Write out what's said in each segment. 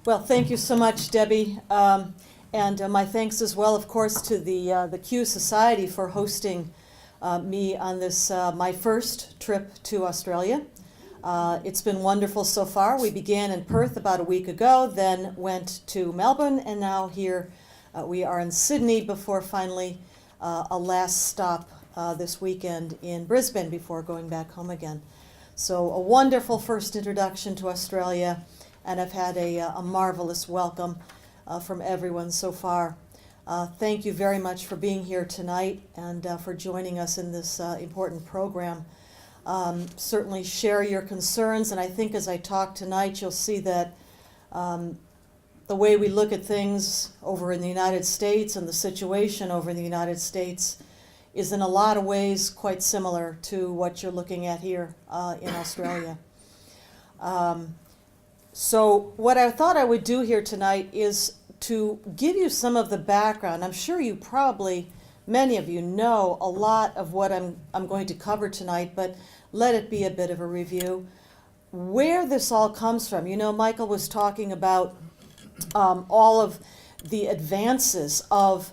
Well, thank you so much, Debbie. And my thanks as well, of course, to the Q Society for hosting me on this, my first trip to Australia. It's been wonderful so far. We began in Perth about a week ago, then went to Melbourne, and now here we are in Sydney before finally a last stop this weekend in Brisbane before going back home again. So a wonderful first introduction to Australia, and I've had a marvelous welcome from everyone so far. Thank you very much for being here tonight and for joining us in this important program. Certainly share your concerns, and I think as I talk tonight, you'll see that the way we look at things over in the United States and the situation over in the United States is in a lot of ways quite similar to what you're looking at here in Australia. So what I thought I would do here tonight is to give you some of the background. I'm sure you probably, many of you know a lot of what I'm going to cover tonight, but let it be a bit of a review. Where this all comes from. You know, Michael was talking about all of the advances of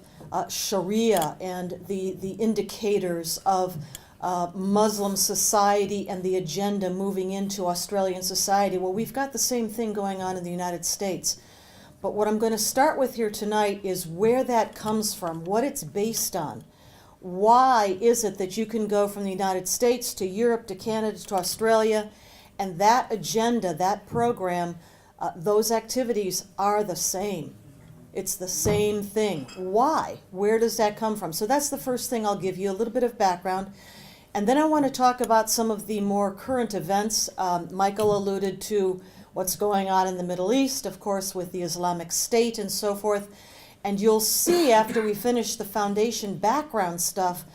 Sharia and the indicators of Muslim society and the agenda moving into Australian society. Well, we've got the same thing going on in the United States. But what I'm going to start with here tonight is where that comes from, what it's based on. Why is it that you can go from the United States to Europe to Canada to Australia, and that agenda, that program, those activities are the same? It's the same thing. Why? Where does that come from? So that's the first thing I'll give you, a little bit of background. And then I want to talk about some of the more current events. Michael alluded to what's going on in the Middle East, of course, with the Islamic State and so forth. And you'll see after we finish the foundation background stuff,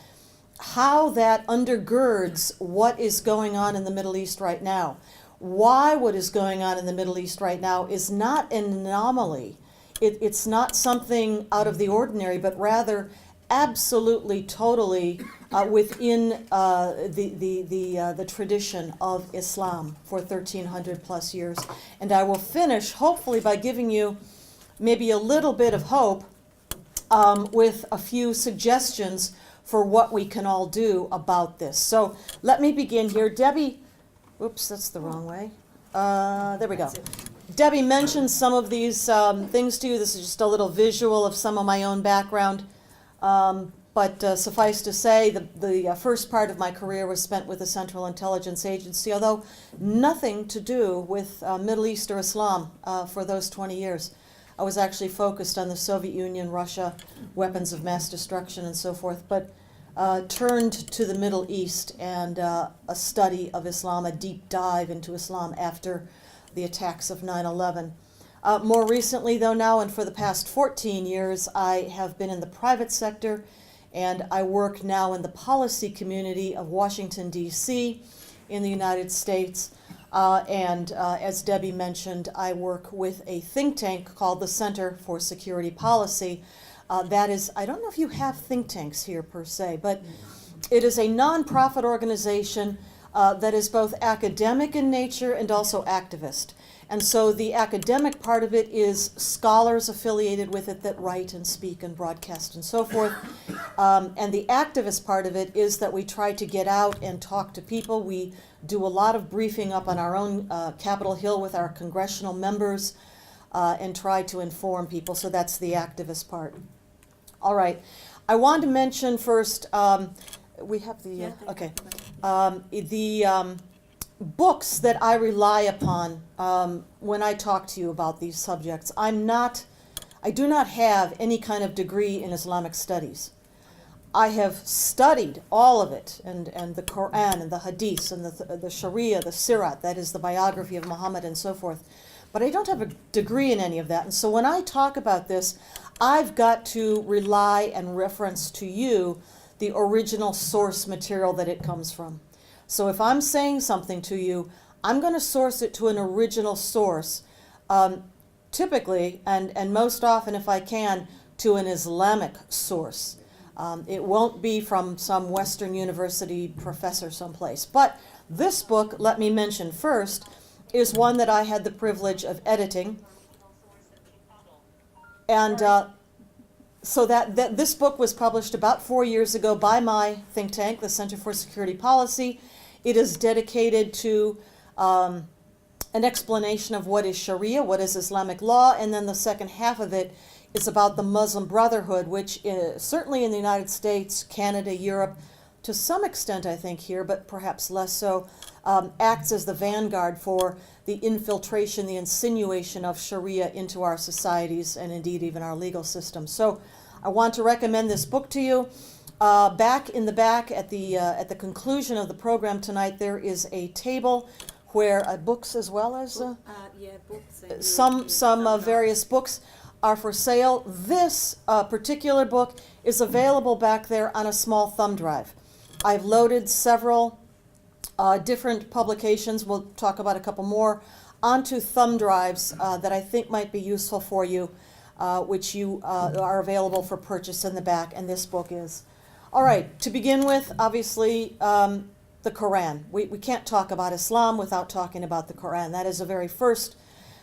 how that undergirds what is going on in the Middle East right now. Why what is going on in the Middle East right now is not an anomaly. It's not something out of the ordinary, but rather absolutely, totally within the tradition of Islam for 1,300 plus years. And I will finish, hopefully, by giving you maybe a little bit of hope with a few suggestions for what we can all do about this. So let me begin here. Debbie, oops, that's the wrong way. There we go. Debbie mentioned some of these things to you. This is just a little visual of some of my own background. But suffice to say, the first part of my career was spent with the Central Intelligence Agency, although nothing to do with Middle East or Islam for those 20 years. I was actually focused on the Soviet Union, Russia, weapons of mass destruction and so forth, but turned to the Middle East and a study of Islam, a deep dive into Islam after the attacks of 9/11. More recently, though, now and for the past 14 years, I have been in the private sector, and I work now in the policy community of Washington, D.C. in the United States. And as Debbie mentioned, I work with a think tank called the Center for Security Policy. That is, I don't know if you have think tanks here per se, but it is a nonprofit organization that is both academic in nature and also activist. And so the academic part of it is scholars affiliated with it that write and speak and broadcast and so forth. And the activist part of it is that we try to get out and talk to people. We do a lot of briefing up on our own Capitol Hill with our congressional members and try to inform people. So that's the activist part. All right. I want to mention first, we have the, okay. The books that I rely upon when I talk to you about these subjects. I do not have any kind of degree in Islamic studies. I have studied all of it, and the Quran and the Hadiths and the Sharia, the Sirat, that is the biography of Muhammad and so forth. But I don't have a degree in any of that. And so when I talk about this, I've got to rely and reference to you the original source material that it comes from. So if I'm saying something to you, I'm going to source it to an original source, typically, and most often if I can, to an Islamic source. It won't be from some Western university professor someplace. But this book, let me mention first, is one that I had the privilege of editing. And so this book was published about 4 years ago by my think tank, the Center for Security Policy. It is dedicated to an explanation of what is Sharia, what is Islamic law, and then the second half of it is about the Muslim Brotherhood, which certainly in the United States, Canada, Europe, to some extent I think here, but perhaps less so, acts as the vanguard for the infiltration, the insinuation of Sharia into our societies and indeed even our legal system. So I want to recommend this book to you. Back in the back at the conclusion of the program tonight, there is a table where books as well as books and some various books are for sale. This particular book is available back there on a small thumb drive. I've loaded several different publications, we'll talk about a couple more, onto thumb drives that I think might be useful for you, which you are available for purchase in the back, and this book is. All right, to begin with, obviously, the Quran. We can't talk about Islam without talking about the Quran. That is the very first,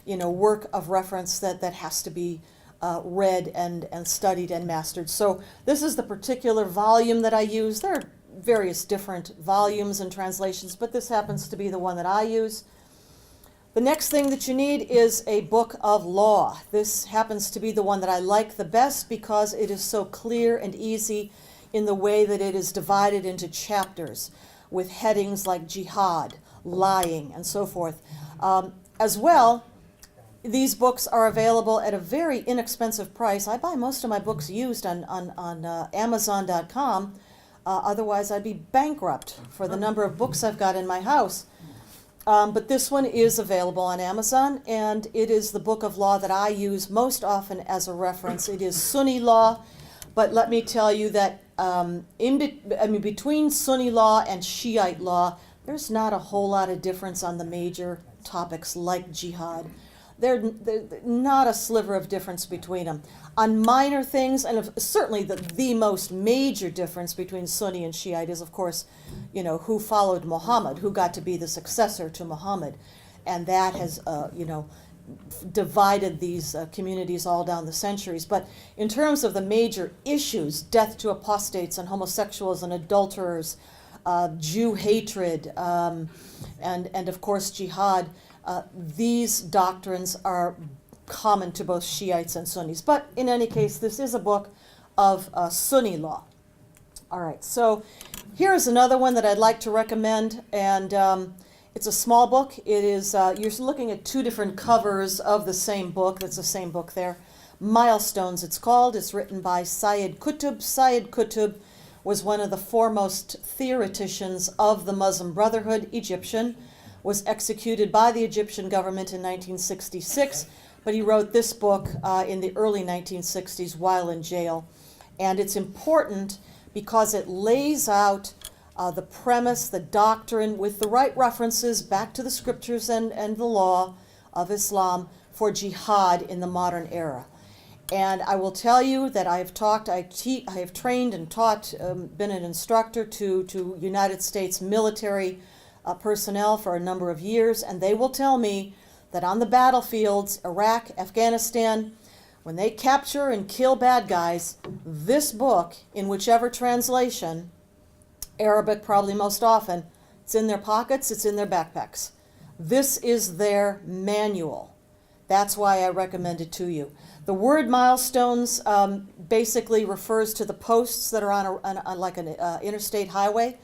work of reference that has to be read and studied and mastered. So this is the particular volume that I use. There are various different volumes and translations, but this happens to be the one that I use. The next thing that you need is a book of law. This happens to be the one that I like the best because it is so clear and easy in the way that it is divided into chapters with headings like jihad, lying, and so forth. As well, these books are available at a very inexpensive price. I buy most of my books used on Amazon.com. Otherwise, I'd be bankrupt for the number of books I've got in my house. But this one is available on Amazon, and it is the book of law that I use most often as a reference. It is Sunni law, but let me tell you that between Sunni law and Shiite law, there's not a whole lot of difference on the major topics like jihad. There's not a sliver of difference between them. On minor things, and certainly the most major difference between Sunni and Shiite is, of course, who followed Muhammad, who got to be the successor to Muhammad. And that has, divided these communities all down the centuries. But in terms of the major issues, death to apostates and homosexuals and adulterers, Jew hatred, and of course jihad, these doctrines are common to both Shiites and Sunnis. But in any case, this is a book of Sunni law. All right, so here's another one that I'd like to recommend, and it's a small book. It is, you're looking at two different covers of the same book. That's the same book there. Milestones, it's called. It's written by Sayyid Qutb. Sayyid Qutb was one of the foremost theoreticians of the Muslim Brotherhood, Egyptian, was executed by the Egyptian government in 1966, but he wrote this book in the early 1960s while in jail. And it's important because it lays out the premise, the doctrine, with the right references back to the scriptures and the law of Islam for jihad in the modern era. And I will tell you that I have trained and taught, been an instructor to United States military personnel for a number of years, and they will tell me that on the battlefields, Iraq, Afghanistan, when they capture and kill bad guys, this book, in whichever translation, Arabic probably most often, it's in their pockets, it's in their backpacks. This is their manual. That's why I recommend it to you. The word milestones basically refers to the posts that are on an interstate highway.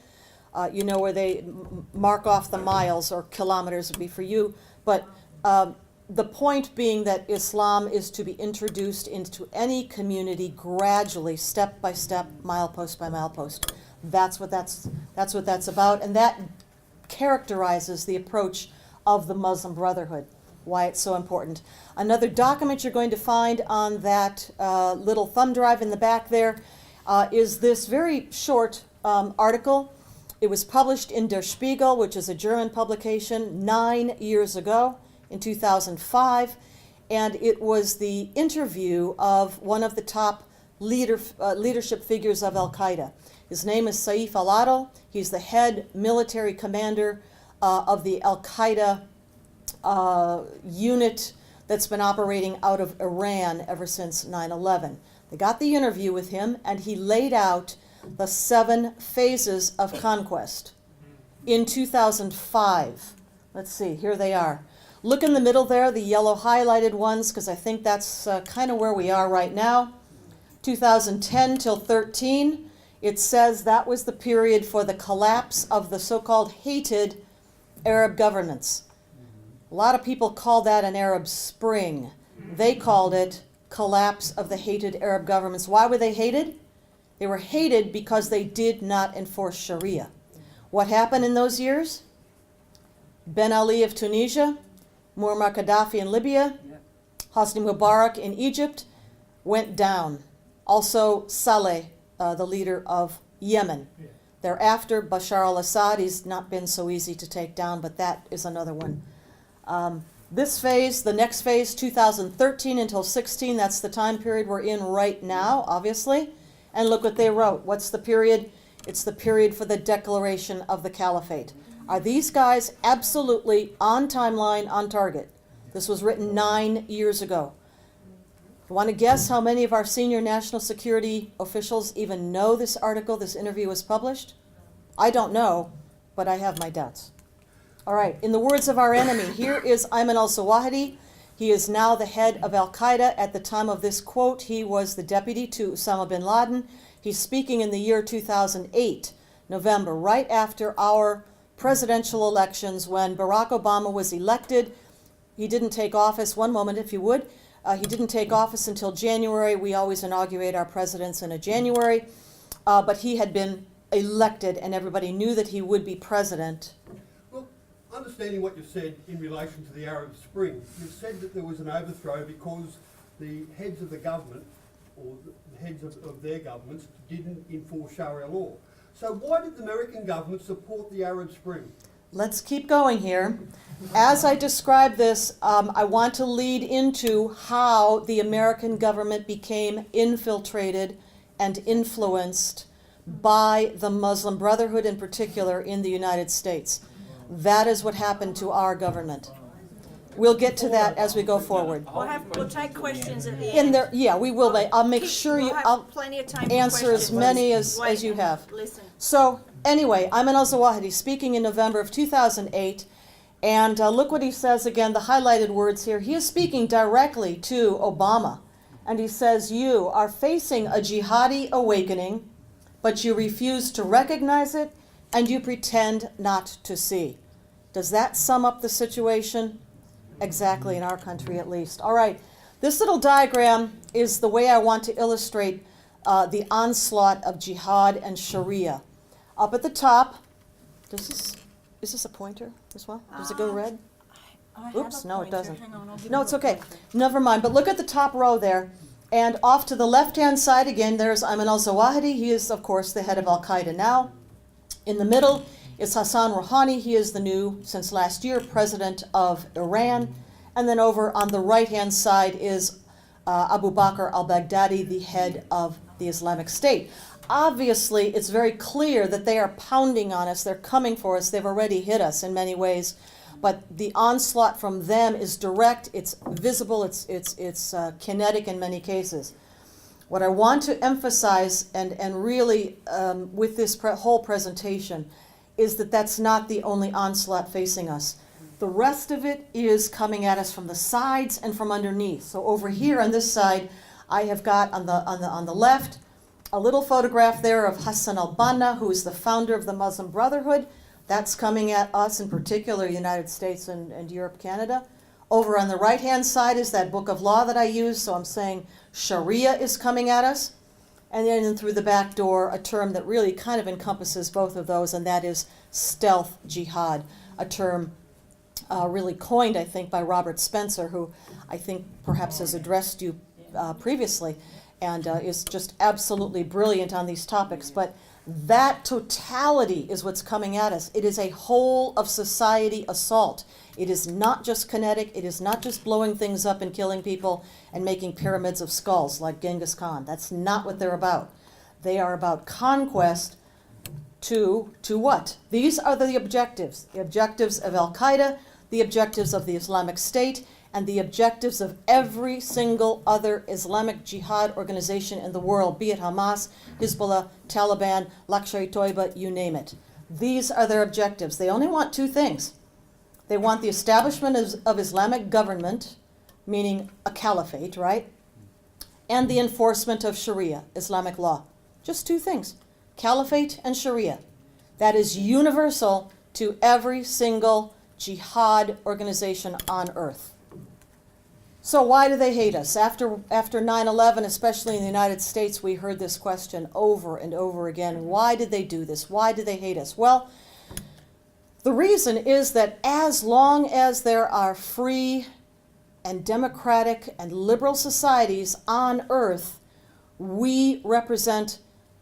Where they mark off the miles, or kilometers would be for you. But the point being that Islam is to be introduced into any community gradually, step by step, milepost by milepost. That's what that's about, and that characterizes the approach of the Muslim Brotherhood, why it's so important. Another document you're going to find on that little thumb drive in the back there is this very short article. It was published in Der Spiegel, which is a German publication, 9 years ago in 2005, and it was the interview of one of the top leadership figures of Al-Qaeda. His name is Saif al-Adil. He's the head military commander of the Al-Qaeda unit that's been operating out of Iran ever since 9/11. They got the interview with him, and he laid out the 7 phases of conquest in 2005. Let's see, here they are. Look in the middle there, the yellow highlighted ones, because I think that's kind of where we are right now. 2010 till 13, it says that was the period for the collapse of the so-called hated Arab governments. A lot of people call that an Arab Spring. They called it collapse of the hated Arab governments. Why were they hated? They were hated because they did not enforce Sharia. What happened in those years? Ben Ali of Tunisia, Muammar Gaddafi in Libya, Hosni Mubarak in Egypt went down. Also Saleh, the leader of Yemen. Thereafter, Bashar al-Assad, he's not been so easy to take down, but that is another one. This phase, the next phase, 2013 until 16, that's the time period we're in right now, obviously. And look what they wrote. What's the period? It's the period for the declaration of the caliphate. Are these guys absolutely on timeline, on target? This was written 9 years ago. You want to guess how many of our senior national security officials even know this article, this interview was published? I don't know, but I have my doubts. All right, in the words of our enemy, here is Ayman al-Zawahiri. He is now the head of al-Qaeda. At the time of this quote, he was the deputy to Osama bin Laden. He's speaking in the year 2008, November, right after our presidential elections when Barack Obama was elected. He didn't take office, one moment if you would, he didn't take office until January. We always inaugurate our presidents in a January, but he had been elected and everybody knew that he would be president. Well, understanding what you said in relation to the Arab Spring, you said that there was an overthrow because the heads of the government, or the heads of their governments, didn't enforce Sharia law. So why did the American government support the Arab Spring? Let's keep going here. As I describe this, I want to lead into how the American government became infiltrated and influenced by the Muslim Brotherhood in particular in the United States. That is what happened to our government. We'll get to that as we go forward. We'll take questions at the end. In there, yeah, we will. I'll make sure We'll have I'll plenty of time for answer as questions. many as Wait, you have. Listen. So anyway, Ayman al-Zawahiri speaking in November of 2008, and look what he says again, the highlighted words here. He is speaking directly to Obama, and he says, "You are facing a jihadi awakening, but you refuse to recognize it, and you pretend not to see." Does that sum up the situation? Exactly, in our country at least. All right, this little diagram is the way I want to illustrate the onslaught of jihad and Sharia. Up at the top, is this a pointer as well? Does it go red? Oops, no, it doesn't. No, it's okay. Never mind. But look at the top row there. And off to the left-hand side, again, there's Ayman al-Zawahiri. He is, of course, the head of al-Qaeda now. In the middle is Hassan Rouhani. He is the new, since last year, president of Iran. And then over on the right-hand side is Abu Bakr al-Baghdadi, the head of the Islamic State. Obviously, it's very clear that they are pounding on us. They're coming for us. They've already hit us in many ways. But the onslaught from them is direct, it's visible, it's kinetic in many cases. What I want to emphasize, and really with this whole presentation, is that that's not the only onslaught facing us. The rest of it is coming at us from the sides and from underneath. So over here on this side, I have got on the left a little photograph there of Hassan al-Banna, who is the founder of the Muslim Brotherhood. That's coming at us, in particular, United States and Europe, Canada. Over on the right-hand side is that book of law that I use, so I'm saying Sharia is coming at us. And then through the back door, a term that really kind of encompasses both of those, and that is stealth jihad, a term really coined, I think, by Robert Spencer, who I think perhaps has addressed you previously, and is just absolutely brilliant on these topics. But that totality is what's coming at us. It is a whole of society assault. It is not just kinetic. It is not just blowing things up and killing people and making pyramids of skulls like Genghis Khan. That's not what they're about. They are about conquest to what? These are the objectives. The objectives of al-Qaeda, the objectives of the Islamic State and the objectives of every single other Islamic jihad organization in the world, be it Hamas, Hezbollah, Taliban, Lashkar-e-Toiba, you name it. These are their objectives. They only want two things. They want the establishment of Islamic government, meaning a caliphate, right? And the enforcement of Sharia, Islamic law. Just two things, caliphate and Sharia. That is universal to every single jihad organization on earth. So why do they hate us? After 9/11, especially in the United States, we heard this question over and over again. Why did they do this? Why do they hate us? Well, the reason is that as long as there are free and democratic and liberal societies on earth, we represent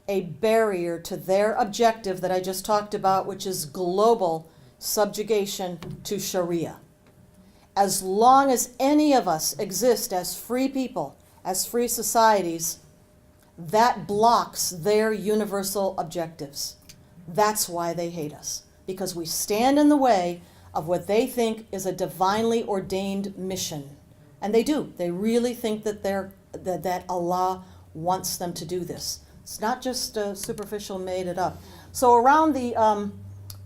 a barrier to their objective that I just talked about, which is global subjugation to Sharia. As long as any of us exist as free people, as free societies, that blocks their universal objectives. That's why they hate us, because we stand in the way of what they think is a divinely ordained mission. And they do. They really think that that Allah wants them to do this. It's not just superficial, made it up. So around the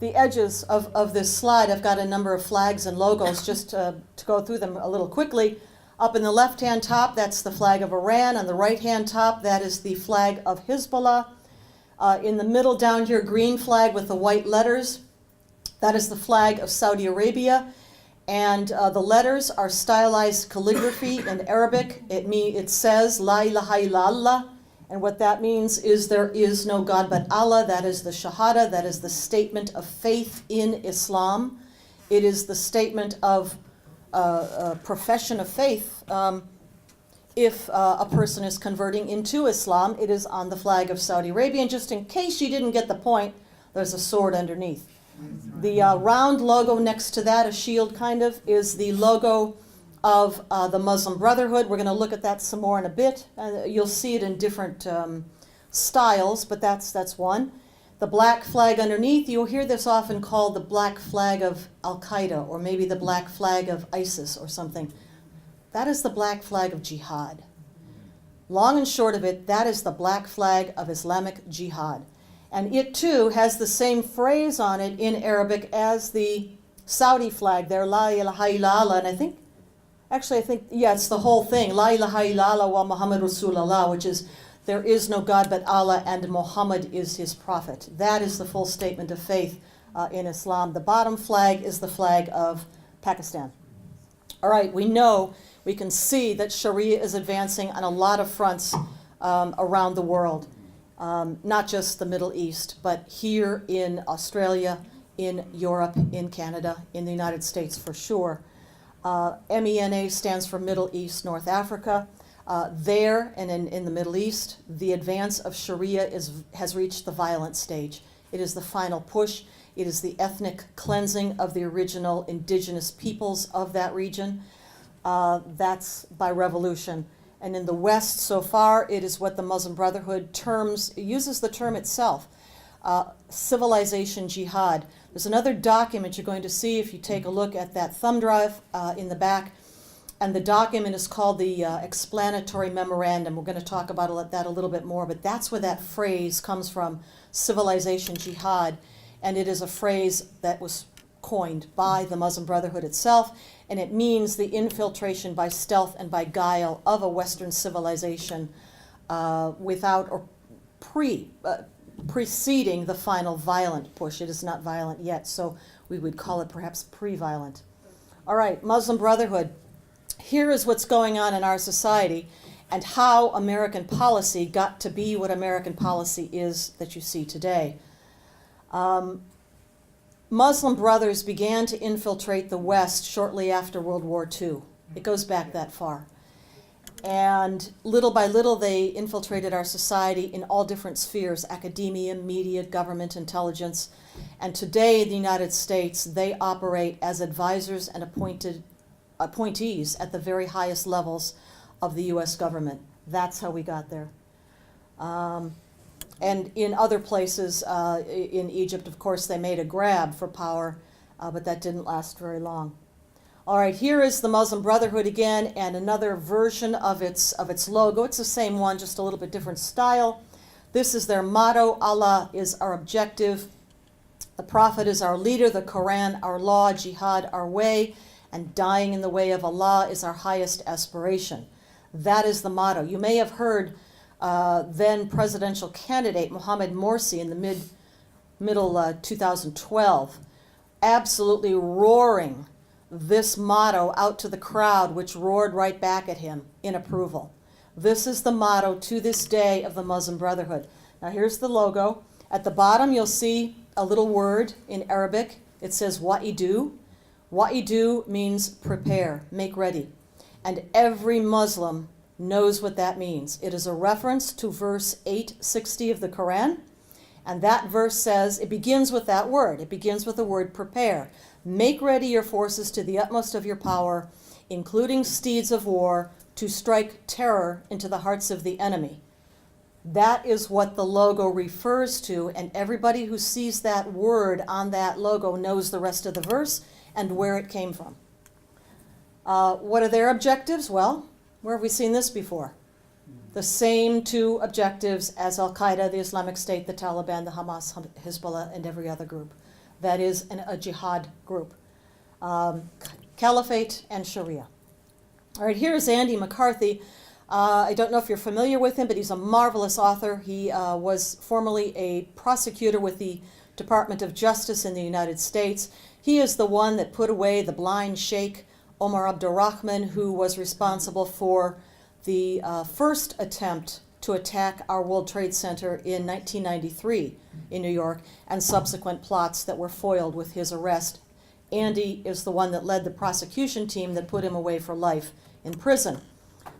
edges of this slide, I've got a number of flags and logos just to go through them a little quickly. Up in the left-hand top, that's the flag of Iran. On the right-hand top, that is the flag of Hezbollah. In the middle down here, green flag with the white letters, that is the flag of Saudi Arabia. And the letters are stylized calligraphy in Arabic. It says, La ilaha illallah. And what that means is there is no God but Allah. That is the Shahada. That is the statement of faith in Islam. It is the statement of profession of faith. If a person is converting into Islam, it is on the flag of Saudi Arabia. And just in case you didn't get the point, there's a sword underneath. The round logo next to that, a shield kind of, is the logo of the Muslim Brotherhood. We're going to look at that some more in a bit. You'll see it in different styles, but that's one. The black flag underneath, you'll hear this often called the black flag of Al-Qaeda, or maybe the black flag of ISIS or something. That is the black flag of jihad. Long and short of it, that is the black flag of Islamic jihad. And it too has the same phrase on it in Arabic as the Saudi flag there, La ilaha illallah. And I think, it's the whole thing, La ilaha illallah wa Muhammad Rasulullah, which is, there is no God but Allah and Muhammad is his prophet. That is the full statement of faith in Islam. The bottom flag is the flag of Pakistan. All right, we can see that Sharia is advancing on a lot of fronts around the world. Not just the Middle East, but here in Australia, in Europe, in Canada, in the United States for sure. MENA stands for Middle East, North Africa. There and in the Middle East, the advance of Sharia has reached the violent stage. It is the final push. It is the ethnic cleansing of the original indigenous peoples of that region. That's by revolution. And in the West, so far, it is what the Muslim Brotherhood uses the term itself, civilization jihad. There's another document you're going to see if you take a look at that thumb drive in the back, and the document is called the Explanatory Memorandum. We're going to talk about that a little bit more, but that's where that phrase comes from, civilization jihad, and it is a phrase that was coined by the Muslim Brotherhood itself, and it means the infiltration by stealth and by guile of a Western civilization without or preceding the final violent push. It is not violent yet, so we would call it perhaps pre-violent. All right, Muslim Brotherhood. Here is what's going on in our society and how American policy got to be what American policy is that you see today. Muslim brothers began to infiltrate the West shortly after World War II. It goes back that far. And little by little, they infiltrated our society in all different spheres, academia, media, government, intelligence. And today in the United States, they operate as advisors and appointees at the very highest levels of the U.S. government. That's how we got there. And in other places, in Egypt, of course, they made a grab for power, but that didn't last very long. All right, here is the Muslim Brotherhood again, and another version of its logo. It's the same one, just a little bit different style. This is their motto: Allah is our objective, the Prophet is our leader, the Quran our law, jihad our way, and dying in the way of Allah is our highest aspiration. That is the motto. You may have heard then presidential candidate Mohammed Morsi in the middle 2012 absolutely roaring this motto out to the crowd, which roared right back at him in approval. This is the motto to this day of the Muslim Brotherhood. Now here's the logo. At the bottom you'll see a little word in Arabic. It says wa'idu. Wa'idu means prepare, make ready. And every Muslim knows what that means. It is a reference to verse 860 of the Quran. And that verse says, it begins with that word. It begins with the word prepare. Make ready your forces to the utmost of your power, including steeds of war, to strike terror into the hearts of the enemy. That is what the logo refers to, and everybody who sees that word on that logo knows the rest of the verse and where it came from. What are their objectives? Well, where have we seen this before? The same two objectives as Al-Qaeda, the Islamic State, the Taliban, the Hamas, Hezbollah, and every other group. That is a jihad group. Caliphate and Sharia. All right, here's Andy McCarthy. I don't know if you're familiar with him, but he's a marvelous author. He was formerly a prosecutor with the Department of Justice in the United States. He is the one that put away the blind sheikh, Omar Abdurrahman, who was responsible for the first attempt to attack our World Trade Center in 1993 in New York, and subsequent plots that were foiled with his arrest. Andy is the one that led the prosecution team that put him away for life in prison.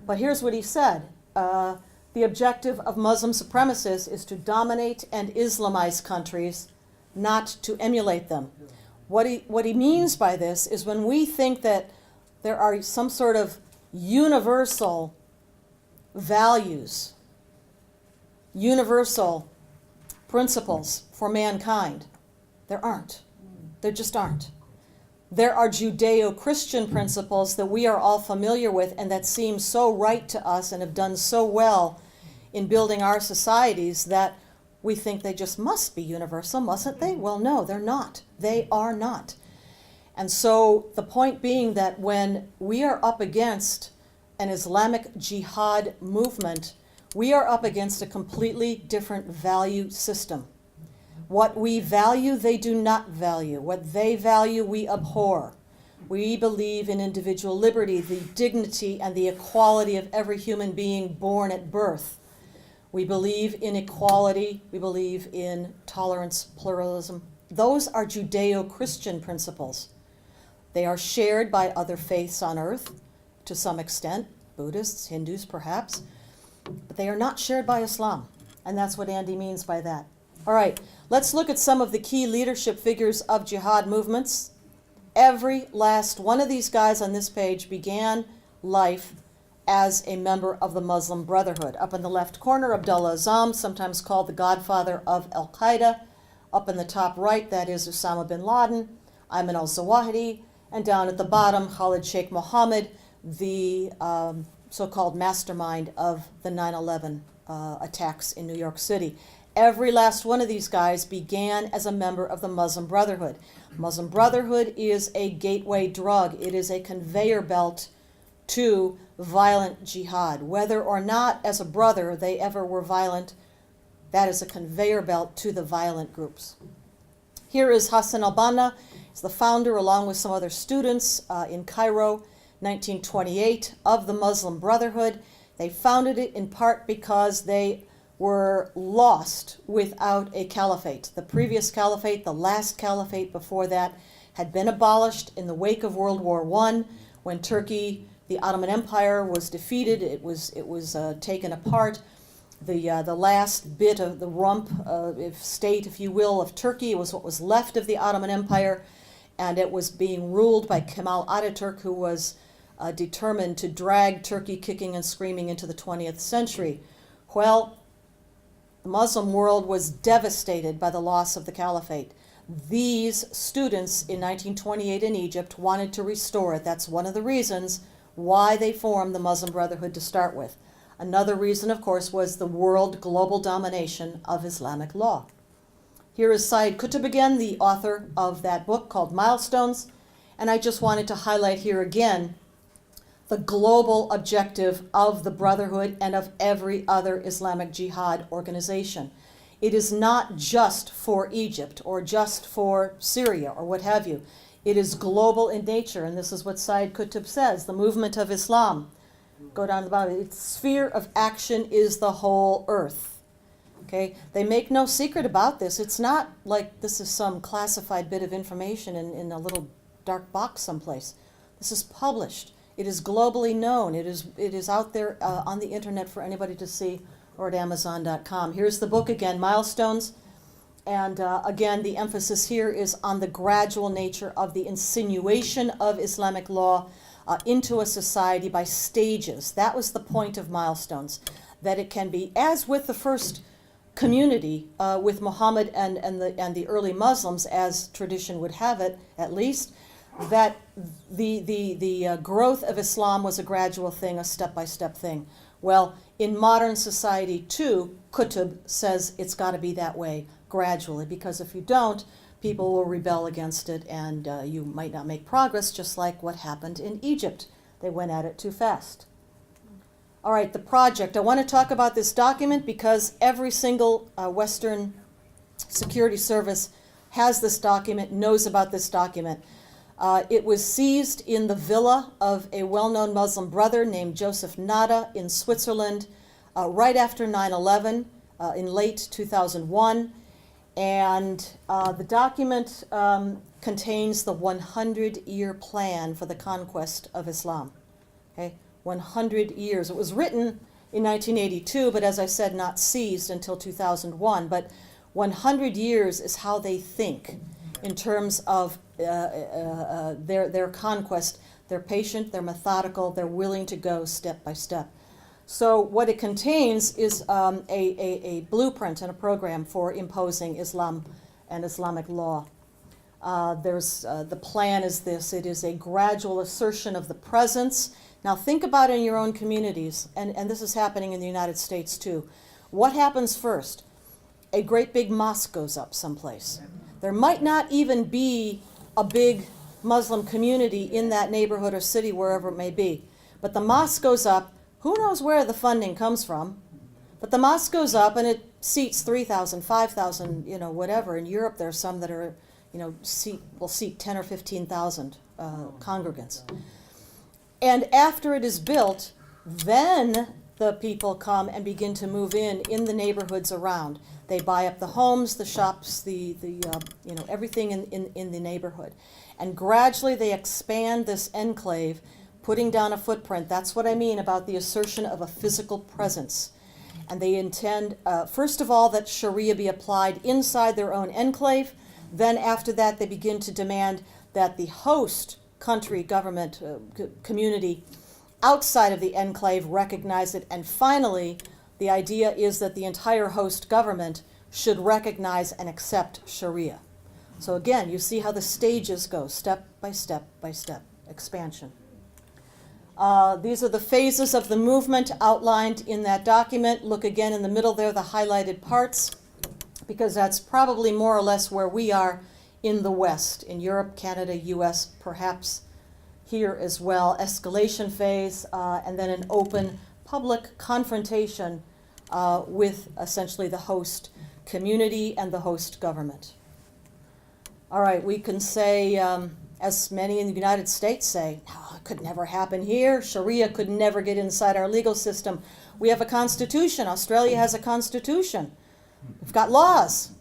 But here's what he said. The objective of Muslim supremacists is to dominate and Islamize countries, not to emulate them. What he means by this is when we think that there are some sort of universal values, universal principles for mankind, there aren't. There just aren't. There are Judeo-Christian principles that we are all familiar with and that seem so right to us and have done so well in building our societies that we think they just must be universal, mustn't they? Well, no, they're not. They are not. And so the point being that when we are up against an Islamic jihad movement, we are up against a completely different value system. What we value, they do not value. What they value, we abhor. We believe in individual liberty, the dignity and the equality of every human being born at birth. We believe in equality. We believe in tolerance, pluralism. Those are Judeo-Christian principles. They are shared by other faiths on earth to some extent, Buddhists, Hindus perhaps, but they are not shared by Islam. And that's what Andy means by that. All right, let's look at some of the key leadership figures of jihad movements. Every last one of these guys on this page began life as a member of the Muslim Brotherhood. Up in the left corner, Abdullah Azzam, sometimes called the godfather of Al-Qaeda. Up in the top right, that is Osama bin Laden, Ayman al-Zawahiri, and down at the bottom, Khalid Sheikh Mohammed, the so-called mastermind of the 9/11 attacks in New York City. Every last one of these guys began as a member of the Muslim Brotherhood. Muslim Brotherhood is a gateway drug. It is a conveyor belt to violent jihad. Whether or not as a brother they ever were violent, that is a conveyor belt to the violent groups. Here is Hassan al-Banna. He's the founder, along with some other students in Cairo, 1928, of the Muslim Brotherhood. They founded it in part because they were lost without a caliphate. The previous caliphate, the last caliphate before that, had been abolished in the wake of World War I, when Turkey, the Ottoman Empire, was defeated. It was taken apart. The last bit of the rump state, if you will, of Turkey was what was left of the Ottoman Empire, and it was being ruled by Kemal Ataturk, who was determined to drag Turkey kicking and screaming into the 20th century. Well, the Muslim world was devastated by the loss of the caliphate. these students in 1928 in Egypt wanted to restore it. That's one of the reasons why they formed the Muslim Brotherhood to start with. Another reason, of course, was the world global domination of Islamic law. Here is Said Qutb again, the author of that book called Milestones, and I just wanted to highlight here again the global objective of the Brotherhood and of every other Islamic Jihad organization. It is not just for Egypt or just for Syria or what have you. It is global in nature, and this is what Said Qutb says, the movement of Islam. Go down to the bottom. Its sphere of action is the whole earth. Okay? They make no secret about this. It's not like this is some classified bit of information in a little dark box someplace. This is published. It is globally known. It is out there on the internet for anybody to see, or at Amazon.com. Here's the book again, Milestones. And again, the emphasis here is on the gradual nature of the insinuation of Islamic law into a society by stages. That was the point of Milestones, that it can be, as with the first community, with Muhammad and the early Muslims, as tradition would have it, at least, that the growth of Islam was a gradual thing, a step-by-step thing. Well, in modern society, too, Qutb says it's got to be that way, gradually, because if you don't, people will rebel against it, and you might not make progress, just like what happened in Egypt. They went at it too fast. All right, the project. I want to talk about this document because every single Western security service has this document, knows about this document. It was seized in the villa of a well-known Muslim brother named Joseph Nada in Switzerland right after 9/11 in late 2001. And the document contains the 100-year plan for the conquest of Islam. Okay, 100 years. It was written in 1982, but as I said, not seized until 2001. But 100 years is how they think in terms of their conquest. They're patient, they're methodical, they're willing to go step by step. So what it contains is a blueprint and a program for imposing Islam and Islamic law. The plan is this. It is a gradual assertion of the presence. Now think about it in your own communities, and this is happening in the United States too. What happens first? A great big mosque goes up someplace. There might not even be a big Muslim community in that neighborhood or city, wherever it may be. But the mosque goes up. Who knows where the funding comes from? But the mosque goes up and it seats 3,000, 5,000, whatever. In Europe, there are some that are, will seat 10 or 15,000 congregants. And after it is built, then the people come and begin to move in the neighborhoods around. They buy up the homes, the shops, everything in the neighborhood. And gradually they expand this enclave, putting down a footprint. That's what I mean about the assertion of a physical presence. And they intend, first of all, that Sharia be applied inside their own enclave. Then after that, they begin to demand that the host country, government, community outside of the enclave recognize it. And finally, the idea is that the entire host government should recognize and accept Sharia. So again, you see how the stages go, step by step by step, expansion. These are the phases of the movement outlined in that document. Look again in the middle there, the highlighted parts, because that's probably more or less where we are in the West, in Europe, Canada, US, perhaps here as well. Escalation phase, and then an open public confrontation with essentially the host community and the host government. All right, we can say, as many in the United States say, no, it could never happen here. Sharia could never get inside our legal system. We have a constitution. Australia has a constitution. We've got laws.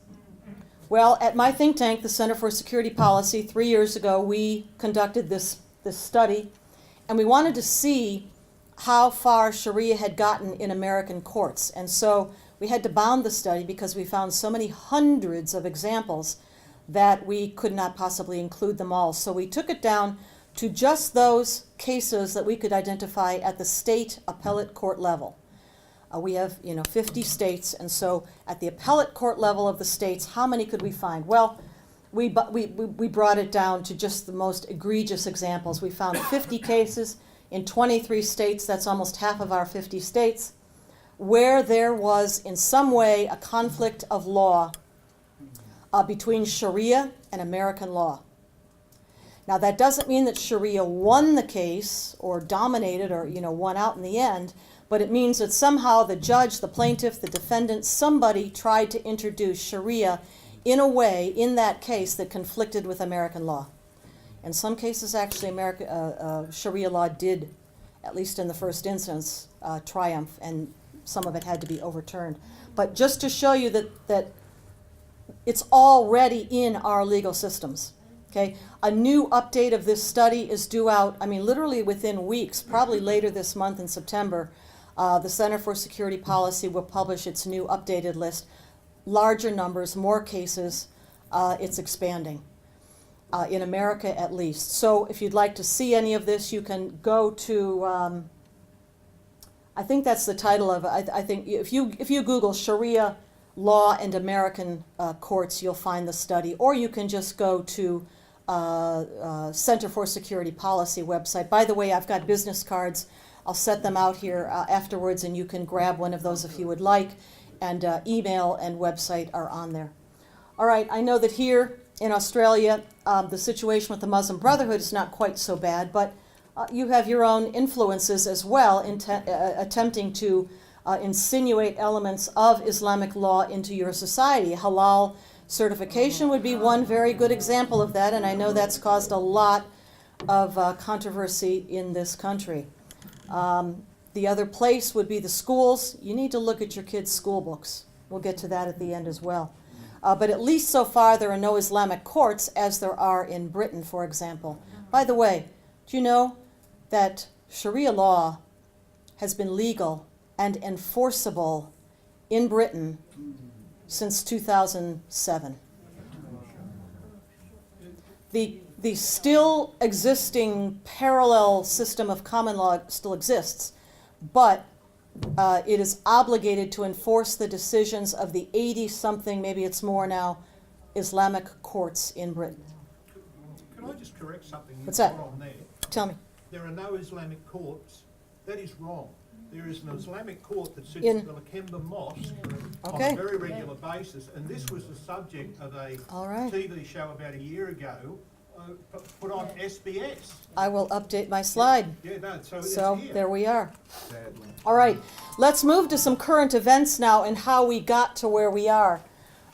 Well, at my think tank, the Center for Security Policy, 3 years ago, we conducted this study, and we wanted to see how far Sharia had gotten in American courts. And so we had to bound the study because we found so many hundreds of examples that we could not possibly include them all. So we took it down to just those cases that we could identify at the state appellate court level. We have 50 states, and so at the appellate court level of the states, how many could we find? Well, we brought it down to just the most egregious examples. We found 50 cases in 23 states, that's almost half of our 50 states, where there was in some way a conflict of law between Sharia and American law. Now that doesn't mean that Sharia won the case or dominated or won out in the end, but it means that somehow the judge, the plaintiff, the defendant, somebody tried to introduce Sharia in a way in that case that conflicted with American law. In some cases, actually, Sharia law did, at least in the first instance, triumph, and some of it had to be overturned. But just to show you that it's already in our legal systems. Okay, a new update of this study is due out, literally within weeks, probably later this month in September. The Center for Security Policy will publish its new updated list. Larger numbers, more cases, it's expanding, in America at least. So if you'd like to see any of this, you can go to, I think that's the title of it. I think if you Google Sharia law and American courts, you'll find the study. Or you can just go to Center for Security Policy website. By the way, I've got business cards. I'll set them out here afterwards, and you can grab one of those if you would like. And email and website are on there. All right, I know that here in Australia, the situation with the Muslim Brotherhood is not quite so bad, but you have your own influences as well, attempting to insinuate elements of Islamic law into your society. Halal certification would be one very good example of that, and I know that's caused a lot of controversy in this country. The other place would be the schools. You need to look at your kids' school books. We'll get to that at the end as well. But at least so far there are no Islamic courts as there are in Britain, for example. By the way, do you know that Sharia law has been legal and enforceable in Britain since 2007? The still existing parallel system of common law still exists, but it is obligated to enforce the decisions of the 80-something, maybe it's more now, Islamic courts in Britain. Can I just correct something What's that? wrong there? Tell me. There are no Islamic courts. That is wrong. There is an Islamic court that sits In- at the Lakemba Mosque on Okay. a very regular basis, and this was the subject of a All right. TV show about a year ago, put on SBS. I will update my slide. Yeah, no, so So it's here. there we are. All right, let's move to some current events now and how we got to where we are.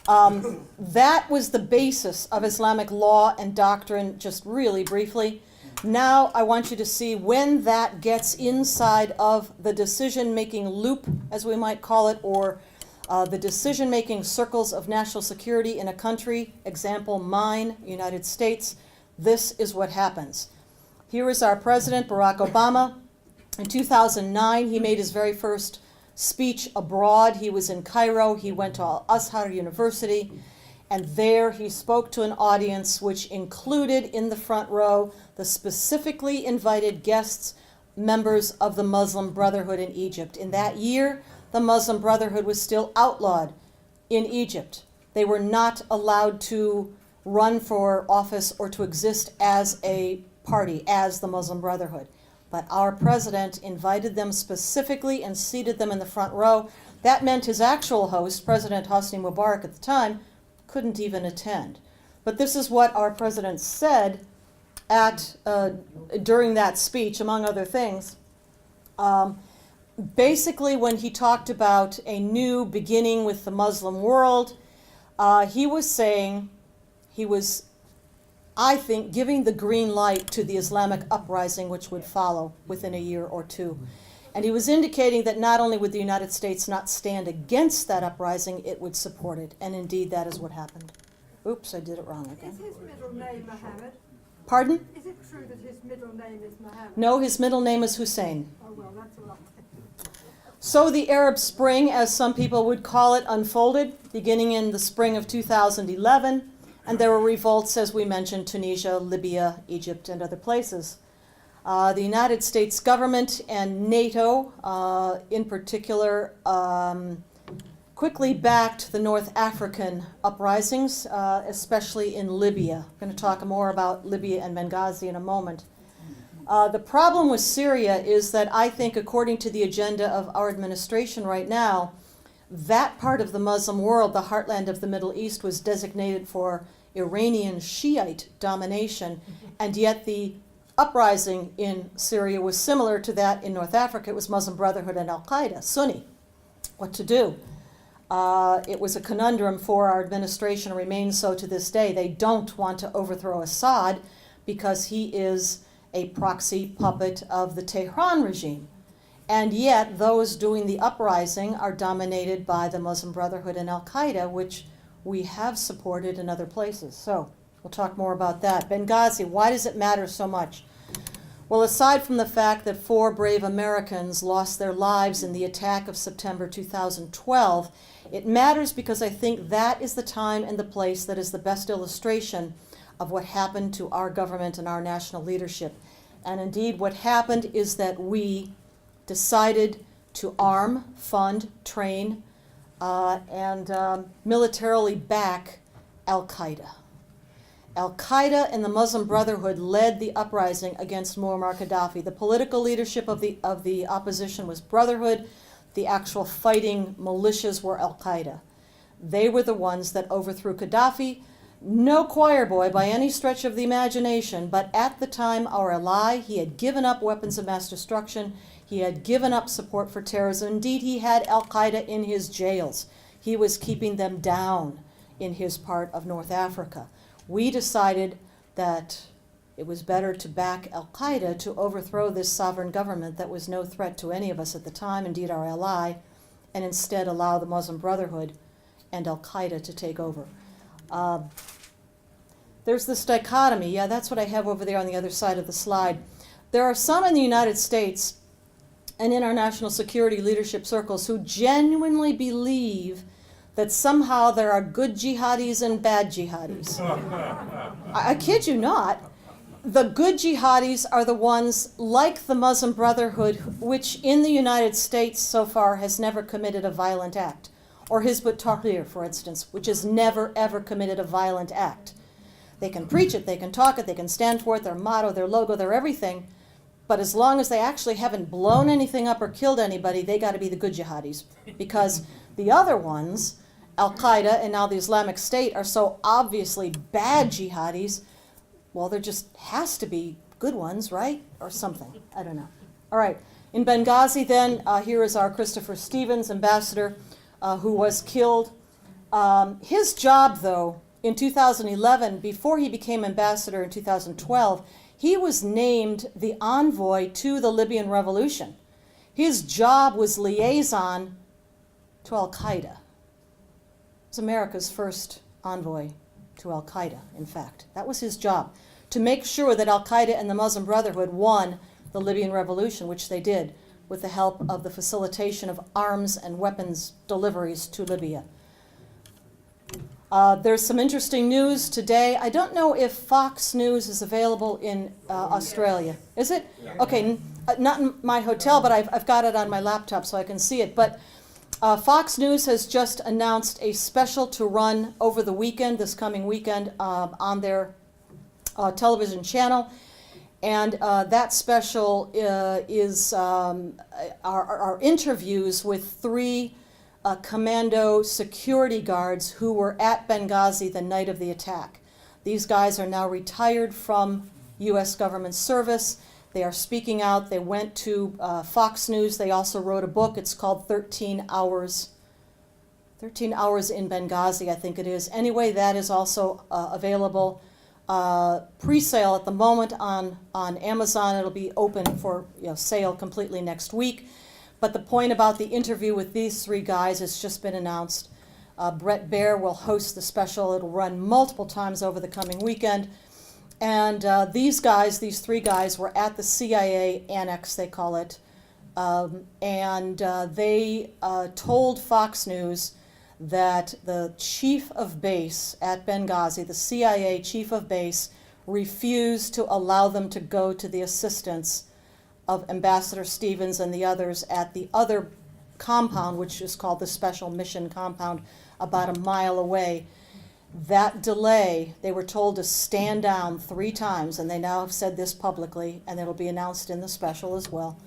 That was the basis of Islamic law and doctrine, just really briefly. Now I want you to see when that gets inside of the decision-making loop, as we might call it, or the decision-making circles of national security in a country. Example, mine, United States. This is what happens. Here is our president, Barack Obama. In 2009, he made his very first speech abroad. He was in Cairo. He went to Azhar University. And there he spoke to an audience which included in the front row the specifically invited guests, members of the Muslim Brotherhood in Egypt. In that year, the Muslim Brotherhood was still outlawed in Egypt. They were not allowed to run for office or to exist as a party, as the Muslim Brotherhood. But our president invited them specifically and seated them in the front row. That meant his actual host, President Hosni Mubarak at the time, couldn't even attend. But this is what our president said during that speech, among other things. Basically, when he talked about a new beginning with the Muslim world, he was saying, he was, I think, giving the green light to the Islamic uprising which would follow within a year or two. And he was indicating that not only would the United States not stand against that uprising, it would support it. And indeed, that is what happened. Oops, I did it wrong again. Is his middle name Mohammed? Pardon? Is it true that his middle name is Mohammed? No, his middle name is Hussein. Oh, well, that's all right. So the Arab Spring, as some people would call it, unfolded, beginning in the spring of 2011. And there were revolts, as we mentioned, Tunisia, Libya, Egypt, and other places. The United States government and NATO, in particular, quickly back to the North African uprisings, especially in Libya. I'm going to talk more about Libya and Benghazi in a moment. The problem with Syria is that I think, according to the agenda of our administration right now, that part of the Muslim world, the heartland of the Middle East, was designated for Iranian Shiite domination, and yet the uprising in Syria was similar to that in North Africa. It was Muslim Brotherhood and Al-Qaeda, Sunni. What to do? It was a conundrum for our administration, and remains so to this day. They don't want to overthrow Assad because he is a proxy puppet of the Tehran regime. And yet those doing the uprising are dominated by the Muslim Brotherhood and Al-Qaeda, which we have supported in other places. So we'll talk more about that. Benghazi, why does it matter so much? Well, aside from the fact that 4 brave Americans lost their lives in the attack of September 2012, it matters because I think that is the time and the place that is the best illustration of what happened to our government and our national leadership. And indeed, what happened is that we decided to arm, fund, train, and militarily back Al-Qaeda. Al-Qaeda and the Muslim Brotherhood led the uprising against Muammar Gaddafi. The political leadership of the opposition was Brotherhood. The actual fighting militias were Al-Qaeda. They were the ones that overthrew Gaddafi. No choir boy by any stretch of the imagination, but at the time our ally, he had given up weapons of mass destruction. He had given up support for terrorism. Indeed, he had Al-Qaeda in his jails. He was keeping them down in his part of North Africa. We decided that it was better to back Al-Qaeda to overthrow this sovereign government that was no threat to any of us at the time, indeed our ally, and instead allow the Muslim Brotherhood and Al-Qaeda to take over. There's this dichotomy. Yeah, that's what I have over there on the other side of the slide. There are some in the United States and in our national security leadership circles who genuinely believe that somehow there are good jihadis and bad jihadis. I kid you not. The good jihadis are the ones like the Muslim Brotherhood, which in the United States so far has never committed a violent act. Or Hizb ut-Tahrir, for instance, which has never, ever committed a violent act. They can preach it, they can talk it, they can stand for it, their motto, their logo, their everything. But as long as they actually haven't blown anything up or killed anybody, they got to be the good jihadis. Because the other ones, Al-Qaeda and now the Islamic State, are so obviously bad jihadis. Well, there just has to be good ones, right? Or something. I don't know. All right. In Benghazi, then, here is our Christopher Stevens, ambassador, who was killed. His job, though, in 2011, before he became ambassador in 2012, he was named the envoy to the Libyan revolution. His job was liaison to Al-Qaeda. It was America's first envoy to Al-Qaeda, in fact. That was his job, to make sure that Al-Qaeda and the Muslim Brotherhood won the Libyan revolution, which they did with the help of the facilitation of arms and weapons deliveries to Libya. There's some interesting news today. I don't know if Fox News is available in Australia. Is it? Okay, not in my hotel, but I've got it on my laptop so I can see it. But Fox News has just announced a special to run over the weekend, this coming weekend, on their television channel. And that special is our interviews with 3 commando security guards who were at Benghazi the night of the attack. These guys are now retired from U.S. government service. They are speaking out. They went to Fox News. They also wrote a book. It's called 13 Hours. 13 Hours in Benghazi, I think it is. Anyway, that is also available. Pre-sale at the moment on Amazon. It'll be open for sale completely next week. But the point about the interview with these 3 guys has just been announced. Brett Baer will host the special. It'll run multiple times over the coming weekend. And these 3 guys, were at the CIA annex, they call it. And they told Fox News that the chief of base at Benghazi, the CIA chief of base, refused to allow them to go to the assistance of Ambassador Stevens and the others at the other compound, which is called the Special Mission Compound, about a mile away. That delay, they were told to stand down 3 times, and they now have said this publicly, and it'll be announced in the special as well.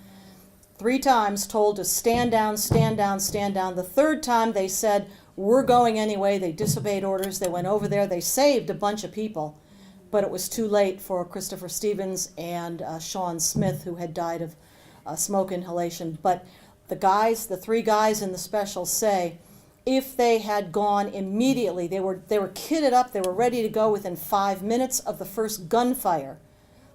3 times told to stand down, stand down, stand down. The 3rd time they said, we're going anyway. They disobeyed orders. They went over there. They saved a bunch of people, but it was too late for Christopher Stevens and Sean Smith, who had died of smoke inhalation. But the 3 guys in the special say, if they had gone immediately, they were kitted up, they were ready to go within 5 minutes of the first gunfire.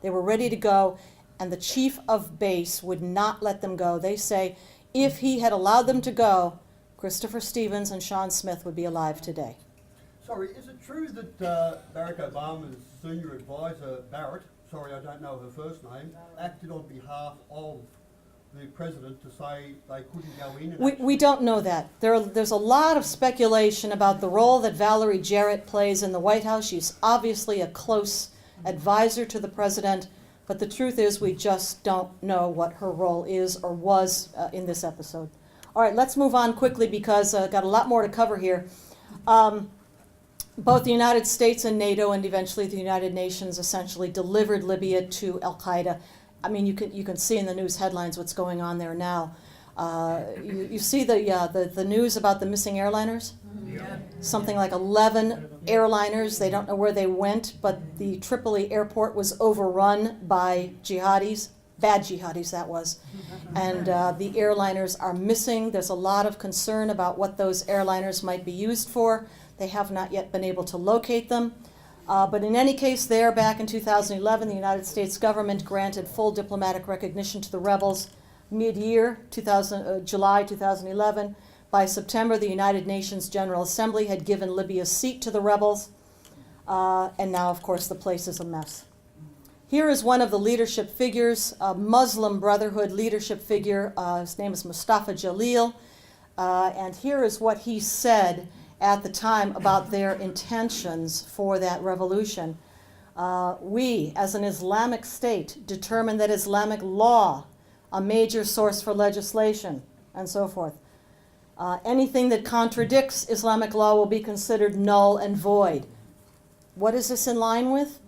They were ready to go, and the chief of base would not let them go. They say if he had allowed them to go, Christopher Stevens and Sean Smith would be alive today. Sorry, is it true that Barack Obama's senior advisor, Barrett, sorry I don't know her first name, acted on behalf of the president to say they couldn't go in? We don't know that. There's a lot of speculation about the role that Valerie Jarrett plays in the White House. She's obviously a close advisor to the president, but the truth is we just don't know what her role is or was in this episode. All right, let's move on quickly because I've got a lot more to cover here. Both the United States and NATO and eventually the United Nations essentially delivered Libya to al-Qaeda. I mean, you can see in the news headlines what's going on there now. You see the news about the missing airliners? Yeah. Something like 11 airliners. They don't know where they went, but the Tripoli airport was overrun by jihadis, bad jihadis that was. And the airliners are missing. There's a lot of concern about what those airliners might be used for. They have not yet been able to locate them. But in any case, there, back in 2011, the United States government granted full diplomatic recognition to the rebels mid-year, July 2011. By September, the United Nations General Assembly had given Libya a seat to the rebels. And now, of course, the place is a mess. Here is one of the leadership figures, a Muslim Brotherhood leadership figure. His name is Mustafa Jalil. And here is what he said at the time about their intentions for that revolution. We, as an Islamic state, determine that Islamic law, a major source for legislation, and so forth. Anything that contradicts Islamic law will be considered null and void. What is this in line with?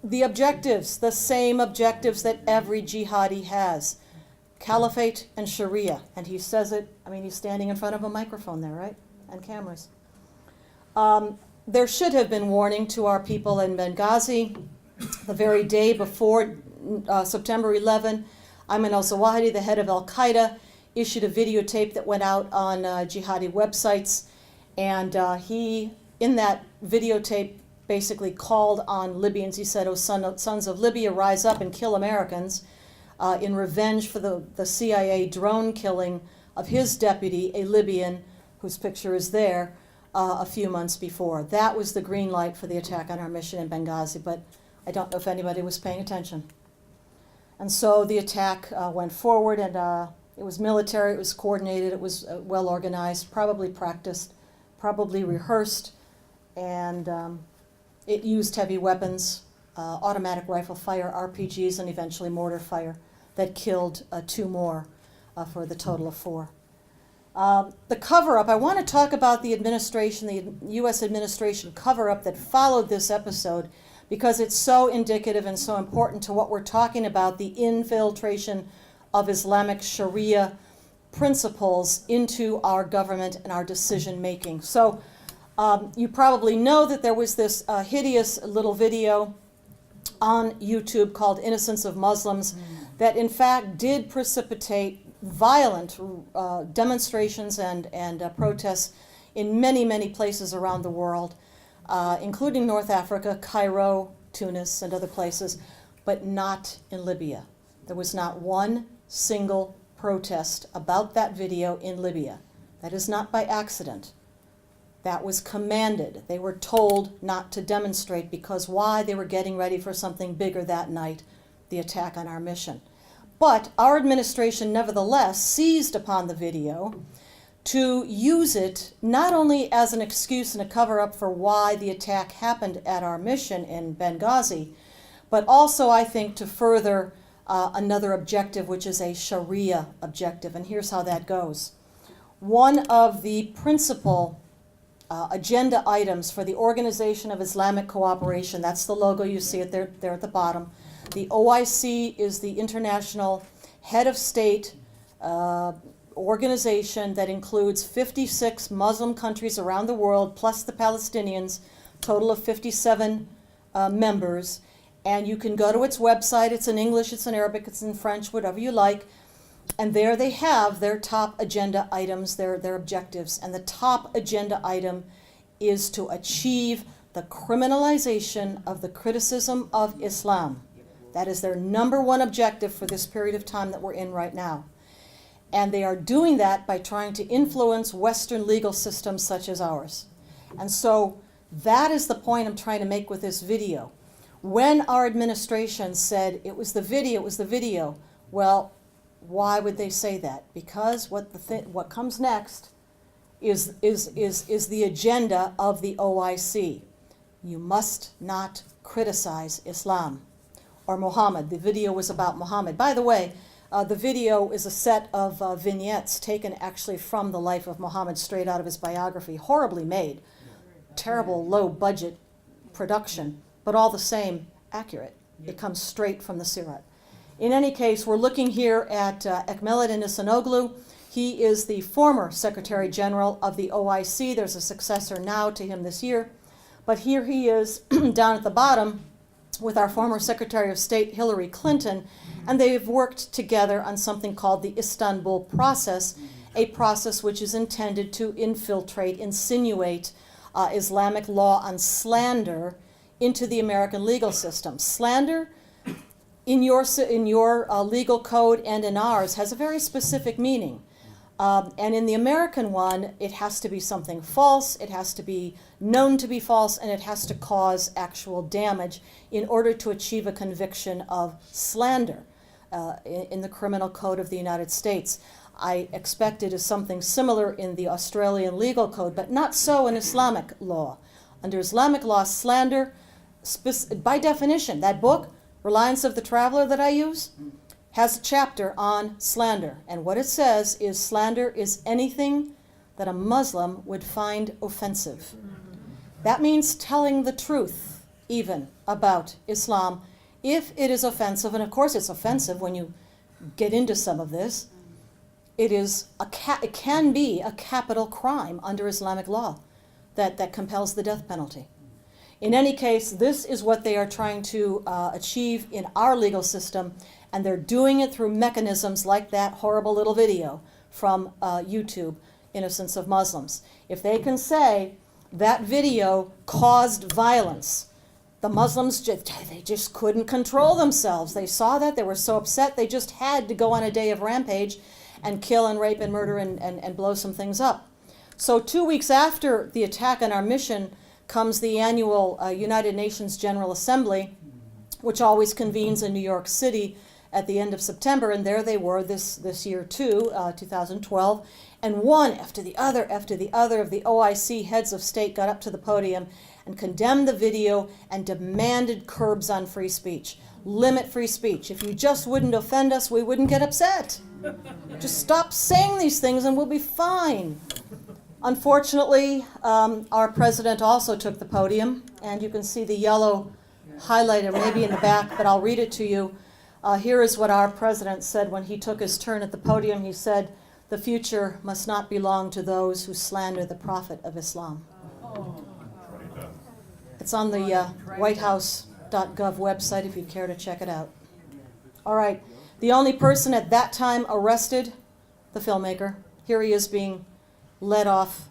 The objectives, the same objectives that every jihadi has. Caliphate and Sharia. And he says it, I mean, he's standing in front of a microphone there, right? And cameras. There should have been warning to our people in Benghazi the very day before September 11. Ayman al-Zawahiri, the head of al-Qaeda, issued a videotape that went out on jihadi websites. And he, in that videotape, basically called on Libyans. He said, "Oh, sons of Libya, rise up and kill Americans," in revenge for the CIA drone killing of his deputy, a Libyan, whose picture is there, a few months before. That was the green light for the attack on our mission in Benghazi, but I don't know if anybody was paying attention. And so the attack went forward, and it was military, it was coordinated, it was well organized, probably practiced, probably rehearsed, and it used heavy weapons, automatic rifle fire, RPGs, and eventually mortar fire that killed 2 more for the total of 4. The cover-up, I want to talk about the administration, the U.S. administration cover-up that followed this episode, because it's so indicative and so important to what we're talking about, the infiltration of Islamic Sharia principles into our government and our decision-making. So you probably know that there was this hideous little video on YouTube called Innocence of Muslims that in fact did precipitate violent demonstrations and protests in many, many places around the world, including North Africa, Cairo, Tunis, and other places, but not in Libya. There was not one single protest about that video in Libya. That is not by accident. That was commanded. They were told not to demonstrate because why? They were getting ready for something bigger that night, the attack on our mission. But our administration nevertheless seized upon the video to use it not only as an excuse and a cover-up for why the attack happened at our mission in Benghazi, but also, I think, to further another objective, which is a Sharia objective. And here's how that goes. One of the principal agenda items for the Organization of Islamic Cooperation, that's the logo, you see it there at the bottom. The OIC is the international head of state organization that includes 56 Muslim countries around the world, plus the Palestinians, total of 57 members. And you can go to its website. It's in English, it's in Arabic, it's in French, whatever you like. And there they have their top agenda items, their objectives. And the top agenda item is to achieve the criminalization of the criticism of Islam. That is their number one objective for this period of time that we're in right now. And they are doing that by trying to influence Western legal systems such as ours. And so that is the point I'm trying to make with this video. When our administration said it was the video, well, why would they say that? Because what comes next is the agenda of the OIC. You must not criticize Islam or Muhammad. The video was about Muhammad. By the way, the video is a set of vignettes taken actually from the life of Muhammad, straight out of his biography. Horribly made. Terrible low-budget production, but all the same accurate. It comes straight from the Sirat. In any case, we're looking here at Ekmelettin Ihsanoglu. He is the former Secretary General of the OIC. There's a successor now to him this year. But here he is down at the bottom with our former Secretary of State, Hillary Clinton, and they've worked together on something called the Istanbul Process, a process which is intended to insinuate Islamic law on slander into the American legal system. Slander in your legal code and in ours has a very specific meaning. And in the American one, it has to be something false, it has to be known to be false, and it has to cause actual damage in order to achieve a conviction of slander in the criminal code of the United States. I expect it is something similar in the Australian legal code, but not so in Islamic law. Under Islamic law, slander, by definition, that book, Reliance of the Traveler that I use, has a chapter on slander. And what it says is slander is anything that a Muslim would find offensive. That means telling the truth, even about Islam, if it is offensive. And of course it's offensive when you get into some of this. It can be a capital crime under Islamic law that compels the death penalty. In any case, this is what they are trying to achieve in our legal system, and they're doing it through mechanisms like that horrible little video from YouTube, Innocence of Muslims. If they can say that video caused violence, the Muslims, they just couldn't control themselves. They saw that, they were so upset, they just had to go on a day of rampage and kill and rape and murder and blow some things up. So 2 weeks after the attack on our mission comes the annual United Nations General Assembly, which always convenes in New York City at the end of September, and there they were this year too, 2012, and one after the other of the OIC heads of state got up to the podium and condemned the video and demanded curbs on free speech. Limit free speech. If you just wouldn't offend us, we wouldn't get upset. Just stop saying these things and we'll be fine. Unfortunately, our president also took the podium, and you can see the yellow highlighter maybe in the back, but I'll read it to you. Here is what our president said when he took his turn at the podium. He said, "The future must not belong to those who slander the Prophet of Islam." It's on the whitehouse.gov website if you care to check it out. All right, the only person at that time arrested, the filmmaker. Here he is being led off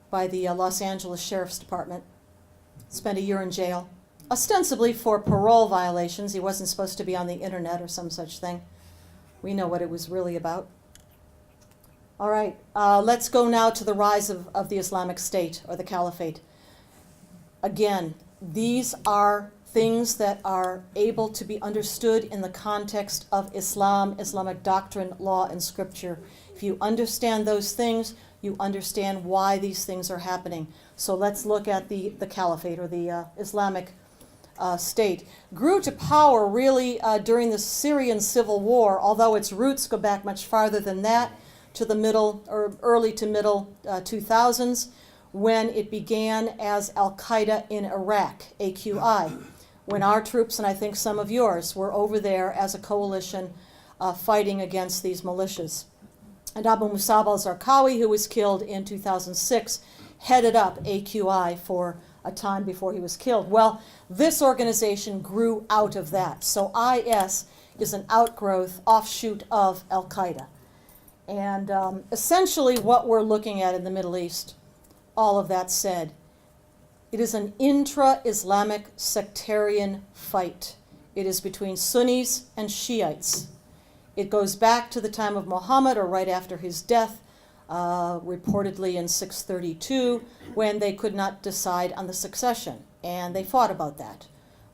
by the Los Angeles Sheriff's Department. Spent a year in jail, ostensibly for parole violations. He wasn't supposed to be on the internet or some such thing. We know what it was really about. All right, let's go now to the rise of the Islamic State or the Caliphate. Again, these are things that are able to be understood in the context of Islam, Islamic doctrine, law, and scripture. If you understand those things, you understand why these things are happening. So let's look at the Caliphate or the Islamic state. Grew to power really during the Syrian civil war, although its roots go back much farther than that, to the middle or early to middle 2000s, when it began as Al-Qaeda in Iraq, AQI, when our troops, and I think some of yours, were over there as a coalition fighting against these militias. And Abu Musab al-Zarqawi, who was killed in 2006, headed up AQI for a time before he was killed. Well, this organization grew out of that. So IS is an outgrowth, offshoot of Al-Qaeda. And essentially what we're looking at in the Middle East, all of that said, it is an intra-Islamic sectarian fight. It is between Sunnis and Shiites. It goes back to the time of Muhammad, or right after his death, reportedly in 632, when they could not decide on the succession, and they fought about that.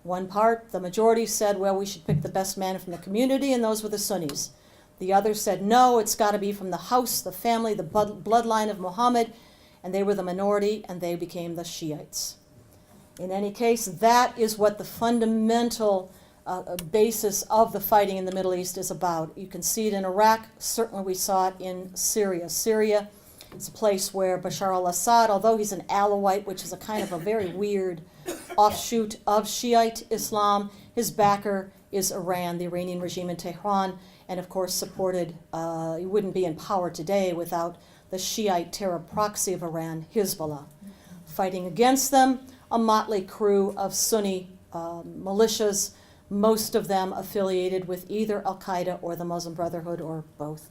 One part, the majority said, well, we should pick the best man from the community, and those were the Sunnis. The others said, no, it's got to be from the house, the family, the bloodline of Muhammad, and they were the minority, and they became the Shiites. In any case, that is what the fundamental basis of the fighting in the Middle East is about. You can see it in Iraq. Certainly we saw it in Syria. Syria is a place where Bashar al-Assad, although he's an Alawite, which is a kind of a very weird offshoot of Shiite Islam, his backer is Iran, the Iranian regime in Tehran, and of course supported, he wouldn't be in power today without the Shiite terror proxy of Iran, Hezbollah. Fighting against them, a motley crew of Sunni militias, most of them affiliated with either Al-Qaeda or the Muslim Brotherhood, or both.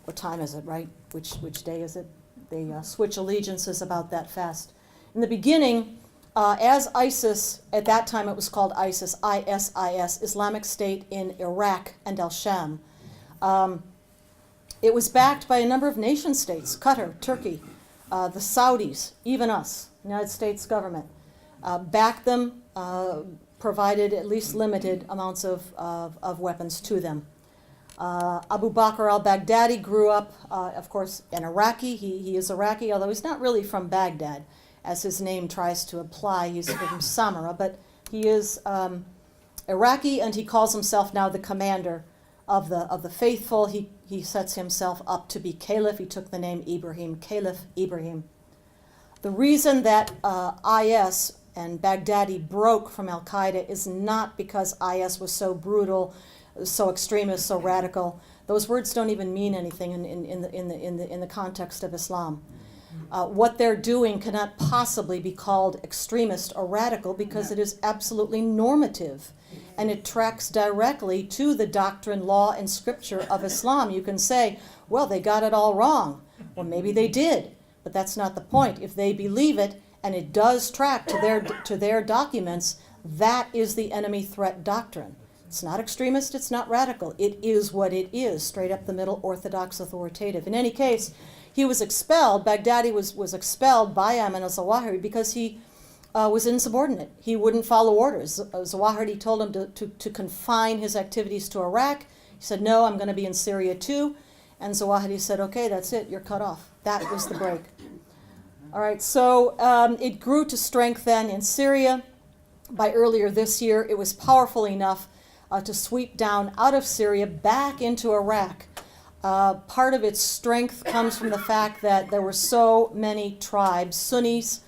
What time is it, right? Which day is it? They switch allegiances about that fast. In the beginning, as ISIS, at that time it was called ISIS, ISIS, Islamic State in Iraq and al-Sham. It was backed by a number of nation states, Qatar, Turkey, the Saudis, even us, United States government, backed them, provided at least limited amounts of weapons to them. Abu Bakr al-Baghdadi grew up, of course, an Iraqi. He is Iraqi, although he's not really from Baghdad, as his name tries to imply. He's from Samarra, but he is Iraqi, and he calls himself now the commander of the faithful. He sets himself up to be caliph. He took the name Ibrahim, Caliph Ibrahim. The reason that IS and Baghdadi broke from Al-Qaeda is not because IS was so brutal, so extremist, so radical. Those words don't even mean anything in the context of Islam. What they're doing cannot possibly be called extremist or radical because it is absolutely normative, and it tracks directly to the doctrine, law, and scripture of Islam. You can say, well, they got it all wrong. Well, maybe they did, but that's not the point. If they believe it, and it does track to their documents, that is the enemy threat doctrine. It's not extremist, it's not radical. It is what it is, straight up the middle, orthodox, authoritative. In any case, he was expelled. Baghdadi was expelled by Ayman al-Zawahiri because he was insubordinate. He wouldn't follow orders. Zawahiri told him to confine his activities to Iraq. He said, no, I'm going to be in Syria too. And Zawahiri said, okay, that's it, you're cut off. That was the break. All right, so it grew to strength then in Syria. By earlier this year, it was powerful enough to sweep down out of Syria back into Iraq. Part of its strength comes from the fact that there were so many tribes, Sunnis,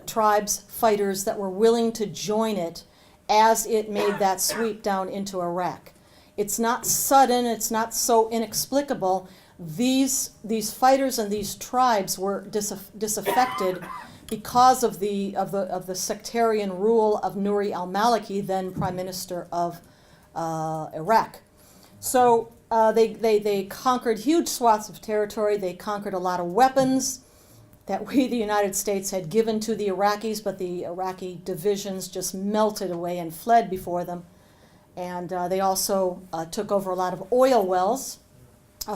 tribes, fighters that were willing to join it as it made that sweep down into Iraq. It's not sudden, it's not so inexplicable. These fighters and these tribes were disaffected because of the sectarian rule of Nouri al-Maliki, then Prime Minister of Iraq. So they conquered huge swaths of territory. They conquered a lot of weapons that we, the United States, had given to the Iraqis, but the Iraqi divisions just melted away and fled before them. And they also took over a lot of oil wells,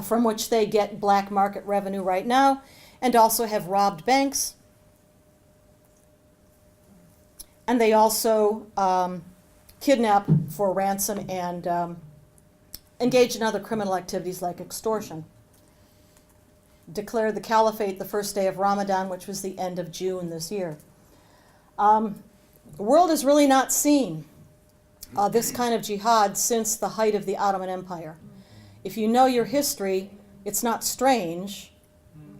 from which they get black market revenue right now, and also have robbed banks. And they also kidnap for ransom and engage in other criminal activities like extortion. Declared the caliphate the first day of Ramadan, which was the end of June this year. The world has really not seen this kind of jihad since the height of the Ottoman Empire. If you know your history, it's not strange,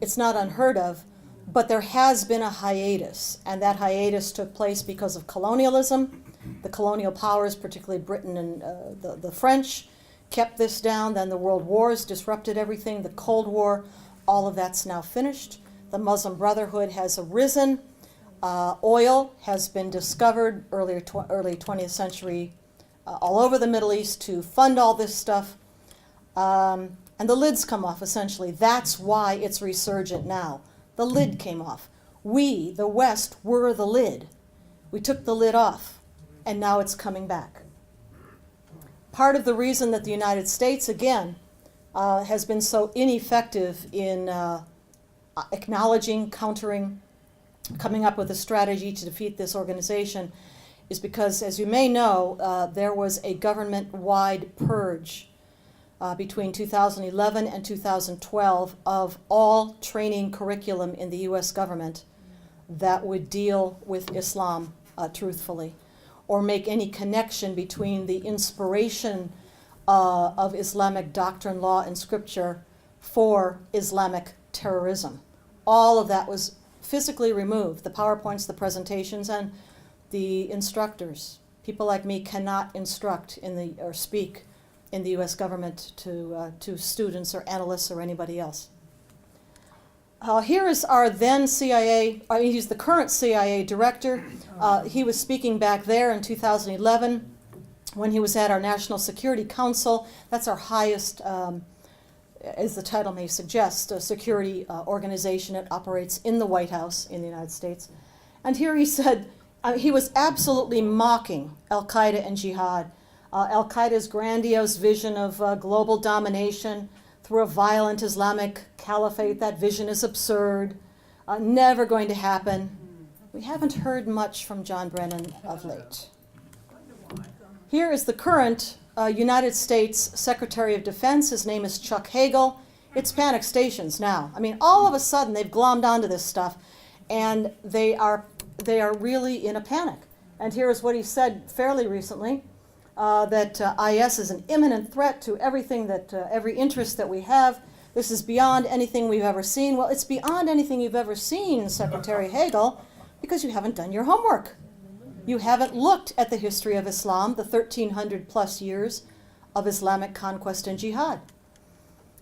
it's not unheard of, but there has been a hiatus, and that hiatus took place because of colonialism. The colonial powers, particularly Britain and the French, kept this down. Then the world wars disrupted everything. The Cold War, all of that's now finished. The Muslim Brotherhood has arisen. Oil has been discovered early 20th century all over the Middle East to fund all this stuff. And the lid's come off, essentially. That's why it's resurgent now. The lid came off. We, the West, were the lid. We took the lid off, and now it's coming back. Part of the reason that the United States, again, has been so ineffective in acknowledging, countering, coming up with a strategy to defeat this organization is because, as you may know, there was a government-wide purge between 2011 and 2012 of all training curriculum in the U.S. government that would deal with Islam truthfully, or make any connection between the inspiration of Islamic doctrine, law, and scripture for Islamic terrorism. All of that was physically removed. The PowerPoints, the presentations, and the instructors. People like me cannot instruct or speak in the U.S. government to students or analysts or anybody else. Here is our then he's the current CIA director. He was speaking back there in 2011 when he was at our National Security Council. That's our highest, as the title may suggest, a security organization. It operates in the White House in the United States. And here he said, he was absolutely mocking Al-Qaeda and jihad. Al-Qaeda's grandiose vision of global domination through a violent Islamic caliphate. That vision is absurd, never going to happen. We haven't heard much from John Brennan of late. Here is the current United States Secretary of Defense. His name is Chuck Hagel. It's panic stations now. I mean, all of a sudden they've glommed onto this stuff, and they are really in a panic. And here is what he said fairly recently. That IS is an imminent threat to everything every interest that we have. This is beyond anything we've ever seen. Well, it's beyond anything you've ever seen, Secretary Hagel, because you haven't done your homework. You haven't looked at the history of Islam, the 1,300 plus years of Islamic conquest and jihad.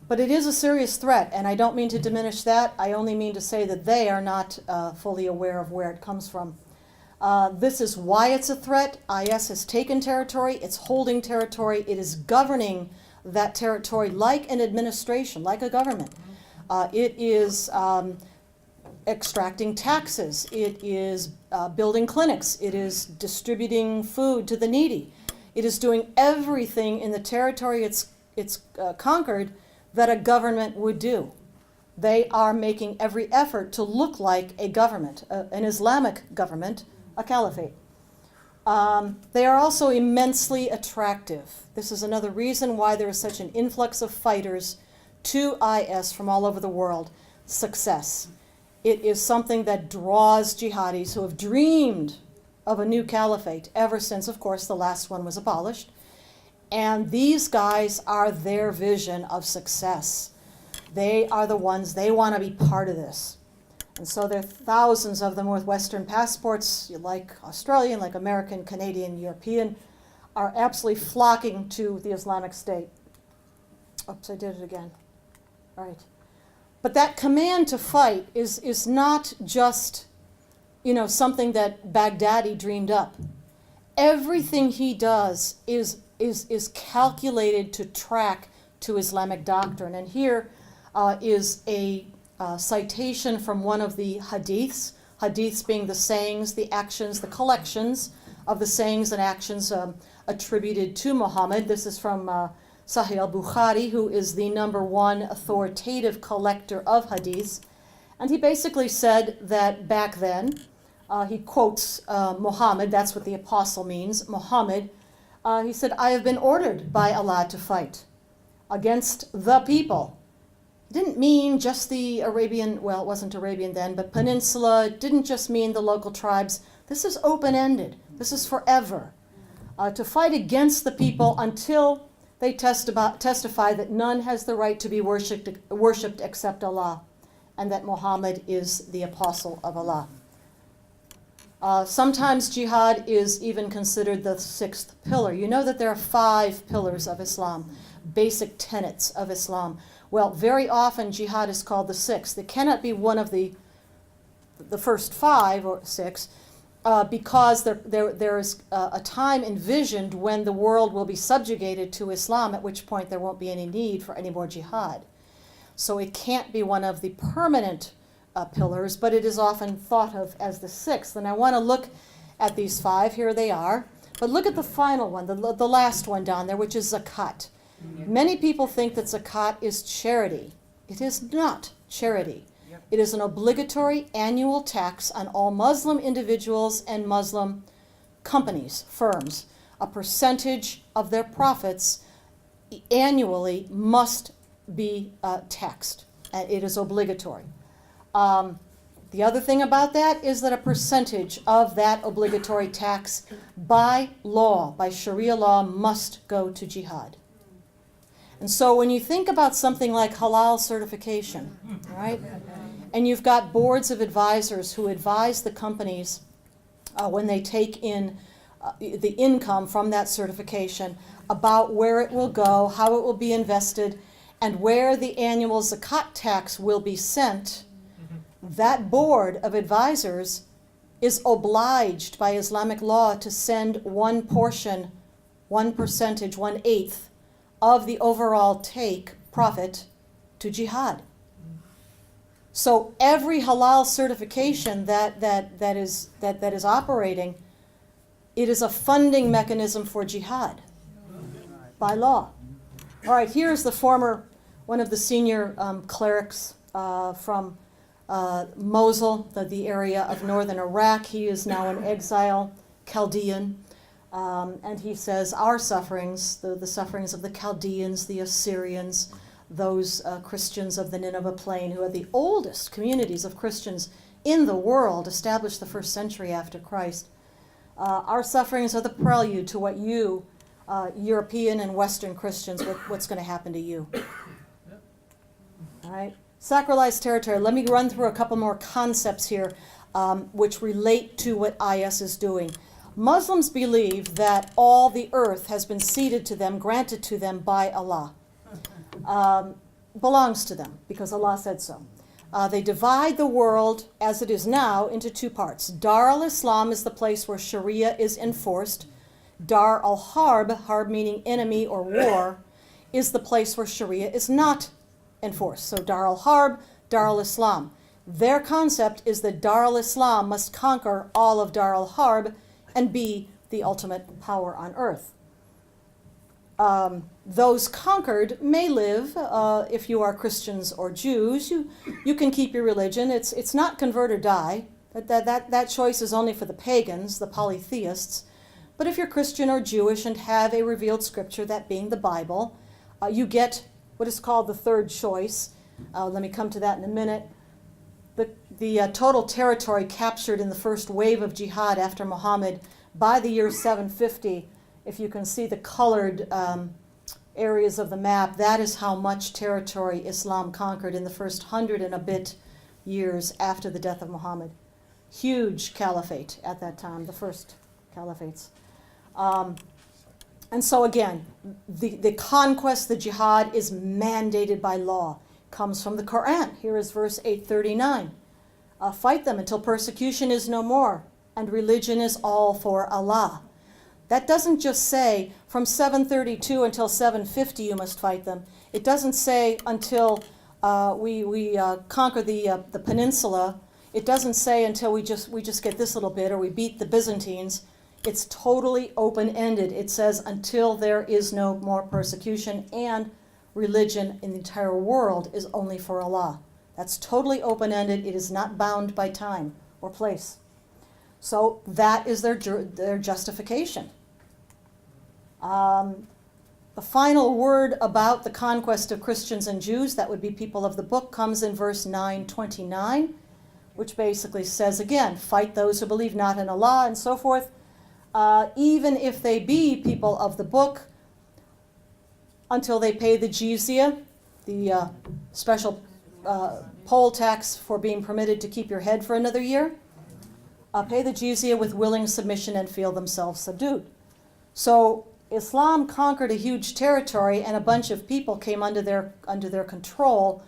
But it is a serious threat, and I don't mean to diminish that. I only mean to say that they are not fully aware of where it comes from. This is why it's a threat. IS has taken territory, it's holding territory, it is governing that territory like an administration, like a government. It is extracting taxes, it is building clinics, it is distributing food to the needy. It is doing everything in the territory it's conquered that a government would do. They are making every effort to look like a government, an Islamic government, a caliphate. They are also immensely attractive. This is another reason why there is such an influx of fighters to IS from all over the world. Success. It is something that draws jihadis who have dreamed of a new caliphate ever since, of course, the last one was abolished. And these guys are their vision of success. They are the ones, they want to be part of this. And so there are thousands of them with Western passports, like Australian, like American, Canadian, European, are absolutely flocking to the Islamic State. Oops, I did it again. All right. But that command to fight is not just, something that Baghdadi dreamed up. Everything he does is calculated to track to Islamic doctrine. And here is a citation from one of the hadiths, hadiths being the sayings, the actions, the collections of the sayings and actions attributed to Muhammad. This is from Sahih al-Bukhari, who is the #1 authoritative collector of hadiths. And he basically said that back then, he quotes Muhammad, that's what the apostle means, Muhammad. He said, "I have been ordered by Allah to fight against the people." Didn't mean just the Arabian, well, it wasn't Arabian then, but peninsula. It didn't just mean the local tribes. This is open-ended. This is forever. To fight against the people until they testify that none has the right to be worshipped except Allah, and that Muhammad is the apostle of Allah. Sometimes jihad is even considered the sixth pillar. You know that there are 5 pillars of Islam, basic tenets of Islam. Well, very often jihad is called the sixth. It cannot be one of the first 5 or 6, because there is a time envisioned when the world will be subjugated to Islam, at which point there won't be any need for any more jihad. So it can't be one of the permanent pillars, but it is often thought of as the sixth. And I want to look at these 5. Here they are. But look at the final one, the last one down there, which is zakat. Many people think that zakat is charity. It is not charity. It is an obligatory annual tax on all Muslim individuals and Muslim companies, firms. A percentage of their profits annually must be taxed. It is obligatory. The other thing about that is that a percentage of that obligatory tax by law, by Sharia law, must go to jihad. And so when you think about something like halal certification, right, and you've got boards of advisors who advise the companies when they take in the income from that certification about where it will go, how it will be invested, and where the annual zakat tax will be sent, that board of advisors is obliged by Islamic law to send one portion, 1%, 1/8 of the overall profit to jihad. So every halal certification that is operating, it is a funding mechanism for jihad by law. All right, here's one of the senior clerics from Mosul, the area of northern Iraq. He is now in exile, Chaldean. And he says, our sufferings, the sufferings of the Chaldeans, the Assyrians, those Christians of the Nineveh plain, who are the oldest communities of Christians in the world, established the 1st century after Christ. Our sufferings are the prelude to what you, European and Western Christians, what's going to happen to you. All right. Sacralized territory. Let me run through a couple more concepts here which relate to what IS is doing. Muslims believe that all the earth has been ceded to them, granted to them by Allah. Belongs to them because Allah said so. They divide the world as it is now into 2 parts. Dar al-Islam is the place where Sharia is enforced. Dar al-Harb, harb meaning enemy or war, is the place where Sharia is not enforced. So Dar al-Harb, Dar al-Islam. Their concept is that Dar al-Islam must conquer all of Dar al-Harb and be the ultimate power on earth. Those conquered may live, if you are Christians or Jews, you can keep your religion. It's not convert or die. That choice is only for the pagans, the polytheists. But if you're Christian or Jewish and have a revealed scripture, that being the Bible, you get what is called the third choice. Let me come to that in a minute. The total territory captured in the first wave of jihad after Muhammad by the year 750, if you can see the colored areas of the map, that is how much territory Islam conquered in the first 100 and a bit years after the death of Muhammad. Huge caliphate at that time, the first caliphates. And so again, the conquest, the jihad, is mandated by law. Comes from the Quran. Here is verse 839. Fight them until persecution is no more, and religion is all for Allah. That doesn't just say from 732 until 750 you must fight them. It doesn't say until we conquer the peninsula. It doesn't say until we just get this little bit or we beat the Byzantines. It's totally open-ended. It says until there is no more persecution and religion in the entire world is only for Allah. That's totally open-ended. It is not bound by time or place. So that is their justification. The final word about the conquest of Christians and Jews, that would be people of the book, comes in verse 929, which basically says, again, fight those who believe not in Allah and so forth, even if they be people of the book, until they pay the jizya, the special poll tax for being permitted to keep your head for another year. Pay the jizya with willing submission and feel themselves subdued. So Islam conquered a huge territory, and a bunch of people came under their control,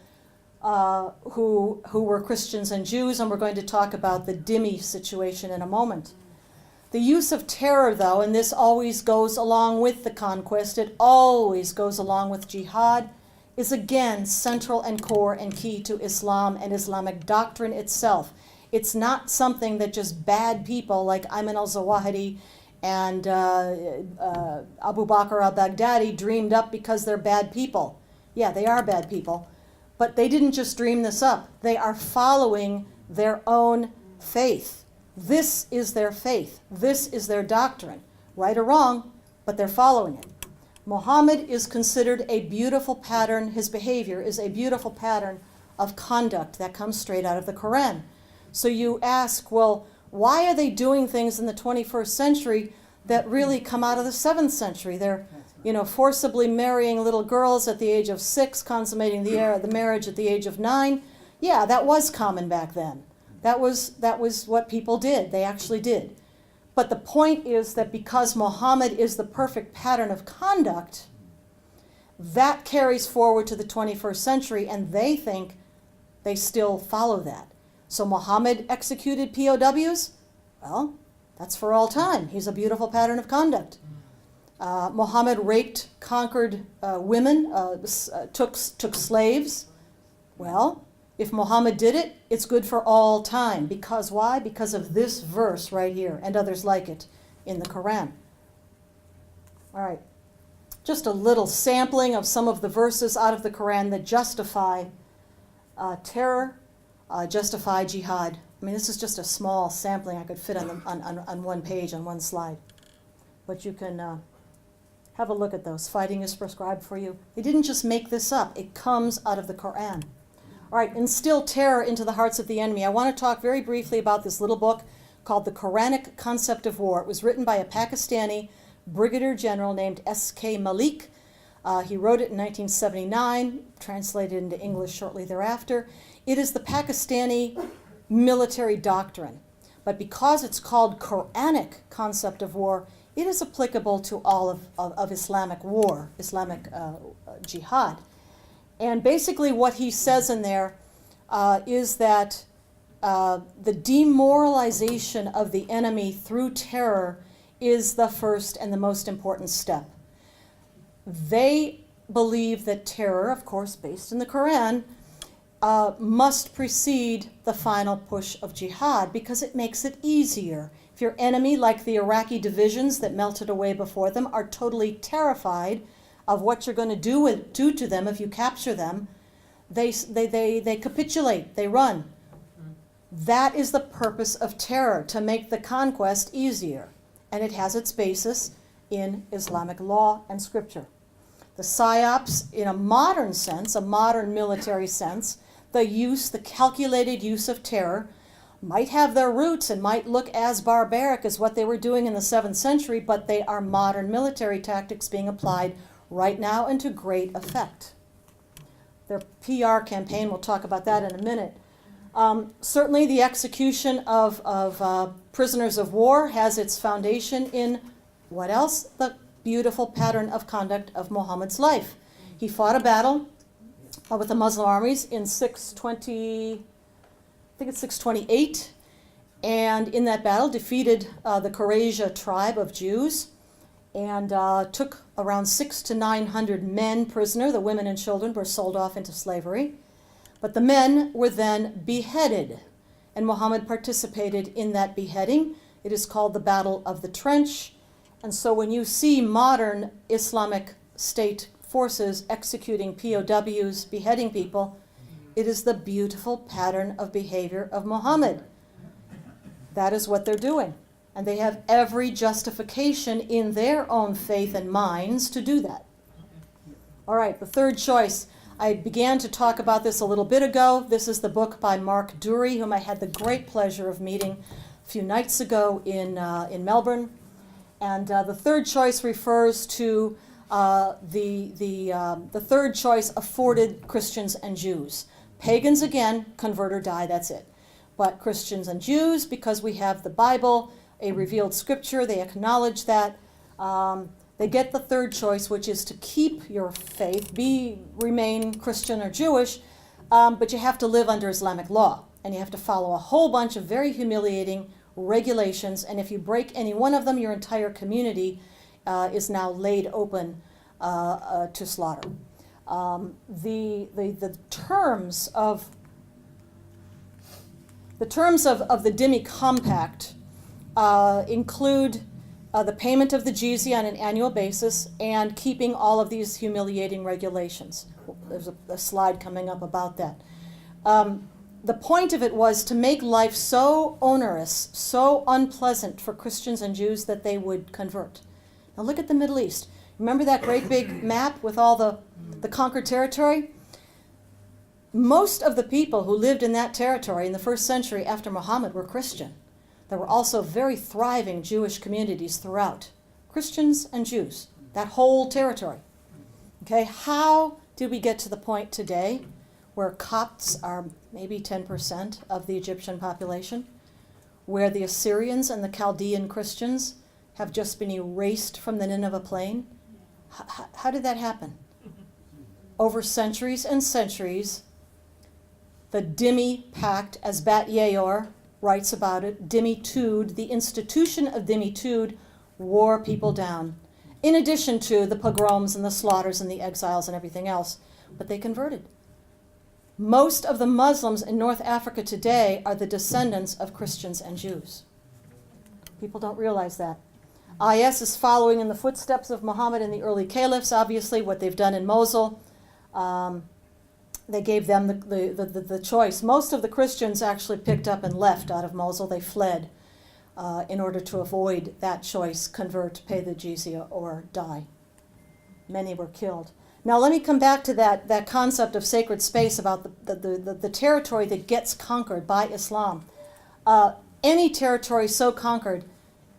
who were Christians and Jews, and we're going to talk about the dhimmi situation in a moment. The use of terror, though, and this always goes along with the conquest, it always goes along with jihad, is again central and core and key to Islam and Islamic doctrine itself. It's not something that just bad people like Ayman al-Zawahiri and Abu Bakr al-Baghdadi dreamed up because they're bad people. Yeah, they are bad people. But they didn't just dream this up. They are following their own faith. This is their faith. This is their doctrine. Right or wrong, but they're following it. Muhammad is considered a beautiful pattern. His behavior is a beautiful pattern of conduct that comes straight out of the Quran. So you ask, well, why are they doing things in the 21st century that really come out of the 7th century? They're, forcibly marrying little girls at the age of 6, consummating the marriage at the age of 9. Yeah, that was common back then. That was what people did. They actually did. But the point is that because Muhammad is the perfect pattern of conduct, that carries forward to the 21st century, and they think they still follow that. So Muhammad executed POWs? Well, that's for all time. He's a beautiful pattern of conduct. Muhammad raped, conquered women, took slaves. Well, if Muhammad did it, it's good for all time. Because why? Because of this verse right here and others like it in the Quran. All right. Just a little sampling of some of the verses out of the Quran that justify terror, justify jihad. I mean, this is just a small sampling I could fit on one page, on one slide. But you can have a look at those. Fighting is prescribed for you. They didn't just make this up. It comes out of the Quran. All right, instill terror into the hearts of the enemy. I want to talk very briefly about this little book called The Quranic Concept of War. It was written by a Pakistani brigadier general named S.K. Malik. He wrote it in 1979, translated into English shortly thereafter. It is the Pakistani military doctrine. But because it's called Quranic Concept of War, it is applicable to all of Islamic war, Islamic jihad. And basically what he says in there is that the demoralization of the enemy through terror is the first and the most important step. They believe that terror, of course, based in the Quran, must precede the final push of jihad because it makes it easier. If your enemy, like the Iraqi divisions that melted away before them, are totally terrified of what you're going to do to them if you capture them, they capitulate, they run. That is the purpose of terror, to make the conquest easier. And it has its basis in Islamic law and scripture. The psyops, in a modern sense, a modern military sense, the calculated use of terror might have their roots and might look as barbaric as what they were doing in the 7th century, but they are modern military tactics being applied right now and to great effect. Their PR campaign, we'll talk about that in a minute. Certainly the execution of prisoners of war has its foundation in what else? The beautiful pattern of conduct of Muhammad's life. He fought a battle with the Muslim armies in 628, and in that battle defeated the Quraysh tribe of Jews and took around 600 to 900 men prisoner. The women and children were sold off into slavery. But the men were then beheaded, and Muhammad participated in that beheading. It is called the Battle of the Trench. And so when you see modern Islamic State forces executing POWs, beheading people, it is the beautiful pattern of behavior of Muhammad. That is what they're doing. And they have every justification in their own faith and minds to do that. All right, the third choice. I began to talk about this a little bit ago. This is the book by Mark Dury, whom I had the great pleasure of meeting a few nights ago in Melbourne. And the third choice refers to the third choice afforded Christians and Jews. Pagans, again, convert or die, that's it. But Christians and Jews, because we have the Bible, a revealed scripture, they acknowledge that. They get the third choice, which is to keep your faith, remain Christian or Jewish, but you have to live under Islamic law, and you have to follow a whole bunch of very humiliating regulations, and if you break any one of them, your entire community is now laid open to slaughter. The terms of the Dhimmi Compact include the payment of the jizya on an annual basis and keeping all of these humiliating regulations. There's a slide coming up about that. The point of it was to make life so onerous, so unpleasant for Christians and Jews that they would convert. Now look at the Middle East. Remember that great big map with all the conquered territory? Most of the people who lived in that territory in the first century after Muhammad were Christian. There were also very thriving Jewish communities throughout. Christians and Jews, that whole territory. Okay, how did we get to the point today where Copts are maybe 10% of the Egyptian population, where the Assyrians and the Chaldean Christians have just been erased from the Nineveh plain? How did that happen? Over centuries and centuries, the Dhimmi Pact, as Bat Yeor writes about it, Dhimmi-Tud, the institution of Dhimmi-Tud, wore people down, in addition to the pogroms and the slaughters and the exiles and everything else. But they converted. Most of the Muslims in North Africa today are the descendants of Christians and Jews. People don't realize that. IS is following in the footsteps of Muhammad and the early caliphs, obviously, what they've done in Mosul. They gave them the choice. Most of the Christians actually picked up and left out of Mosul. They fled in order to avoid that choice, convert, pay the jizya, or die. Many were killed. Now let me come back to that concept of sacred space about the territory that gets conquered by Islam. Any territory so conquered,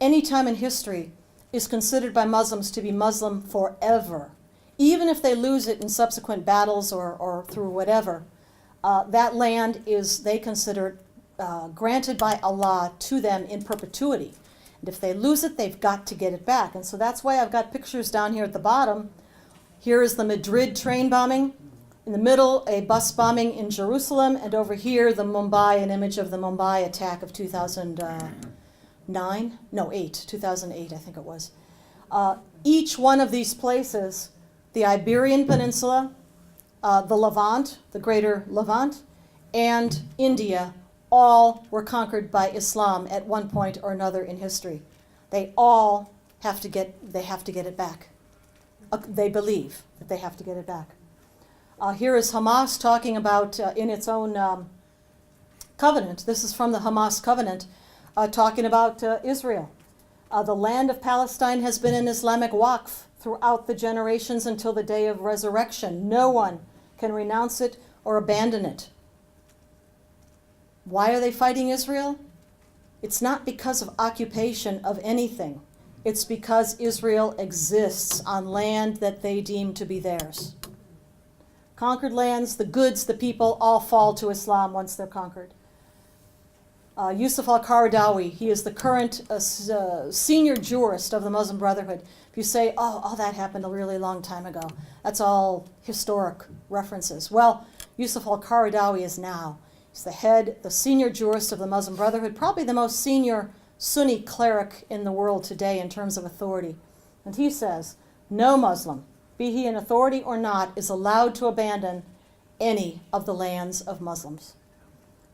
any time in history, is considered by Muslims to be Muslim forever. Even if they lose it in subsequent battles or through whatever, that land is, they consider, granted by Allah to them in perpetuity. And if they lose it, they've got to get it back. And so that's why I've got pictures down here at the bottom. Here is the Madrid train bombing. In the middle, a bus bombing in Jerusalem. And over here, an image of the Mumbai attack of 2008, I think it was. Each one of these places, the Iberian Peninsula, the Levant, the greater Levant, and India, all were conquered by Islam at one point or another in history. They all have to get it back. They believe that they have to get it back. Here is Hamas talking about, in its own covenant, this is from the Hamas covenant, talking about Israel. The land of Palestine has been an Islamic waqf throughout the generations until the day of resurrection. No one can renounce it or abandon it. Why are they fighting Israel? It's not because of occupation of anything. It's because Israel exists on land that they deem to be theirs. Conquered lands, the goods, the people, all fall to Islam once they're conquered. Yusuf al-Qaradawi, he is the current senior jurist of the Muslim Brotherhood. If you say, oh, that happened a really long time ago, that's all historic references. Well, Yusuf al-Qaradawi is now. He's the senior jurist of the Muslim Brotherhood, probably the most senior Sunni cleric in the world today in terms of authority. And he says, no Muslim, be he an authority or not, is allowed to abandon any of the lands of Muslims.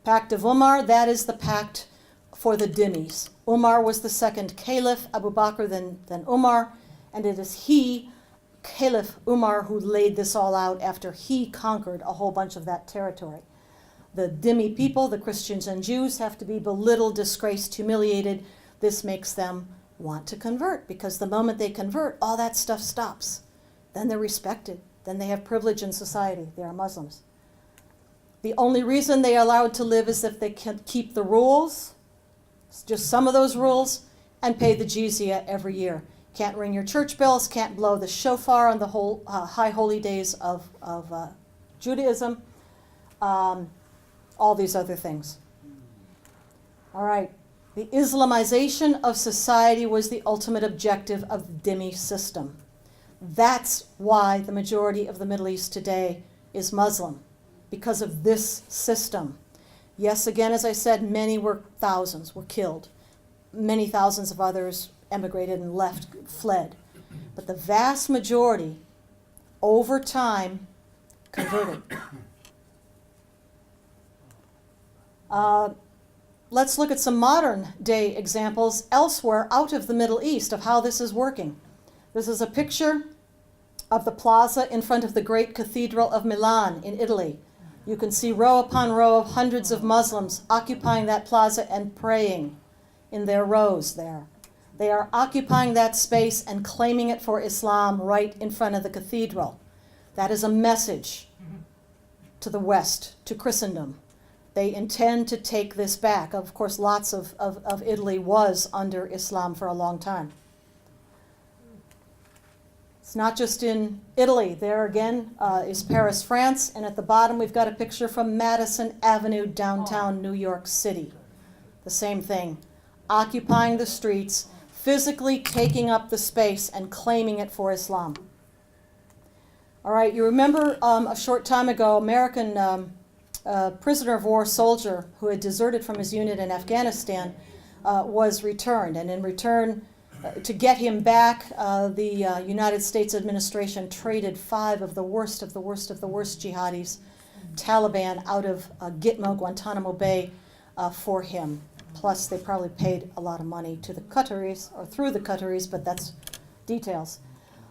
Pact of Umar, that is the pact for the Dhimmis. Umar was the second caliph, Abu Bakr then Umar, and it is he, Caliph Umar, who laid this all out after he conquered a whole bunch of that territory. The Dhimmi people, the Christians and Jews, have to be belittled, disgraced, humiliated. This makes them want to convert, because the moment they convert, all that stuff stops. Then they're respected. then they have privilege in society. They are Muslims. The only reason they are allowed to live is if they can keep the rules, just some of those rules, and pay the jizya every year. Can't ring your church bells, can't blow the shofar on the whole high holy days of Judaism, all these other things. All right. The Islamization of society was the ultimate objective of the dhimmi system. That's why the majority of the Middle East today is Muslim, because of this system. Yes, again, as I said, thousands were killed. Many thousands of others emigrated and fled. But the vast majority, over time, converted. Let's look at some modern day examples elsewhere out of the Middle East of how this is working. This is a picture of the plaza in front of the great cathedral of Milan in Italy. You can see row upon row of hundreds of Muslims occupying that plaza and praying in their rows there. They are occupying that space and claiming it for Islam right in front of the cathedral. That is a message to the West, to Christendom. They intend to take this back. Of course, lots of Italy was under Islam for a long time. It's not just in Italy. There again is Paris, France. And at the bottom, we've got a picture from Madison Avenue, downtown New York City. The same thing. Occupying the streets, physically taking up the space and claiming it for Islam. All right, you remember a short time ago, American prisoner of war soldier who had deserted from his unit in Afghanistan was returned. And in return, to get him back, the United States administration traded 5 of the worst jihadis, Taliban, out of Gitmo, Guantanamo Bay, for him. Plus, they probably paid a lot of money to the Qataris, or through the Qataris, but that's details.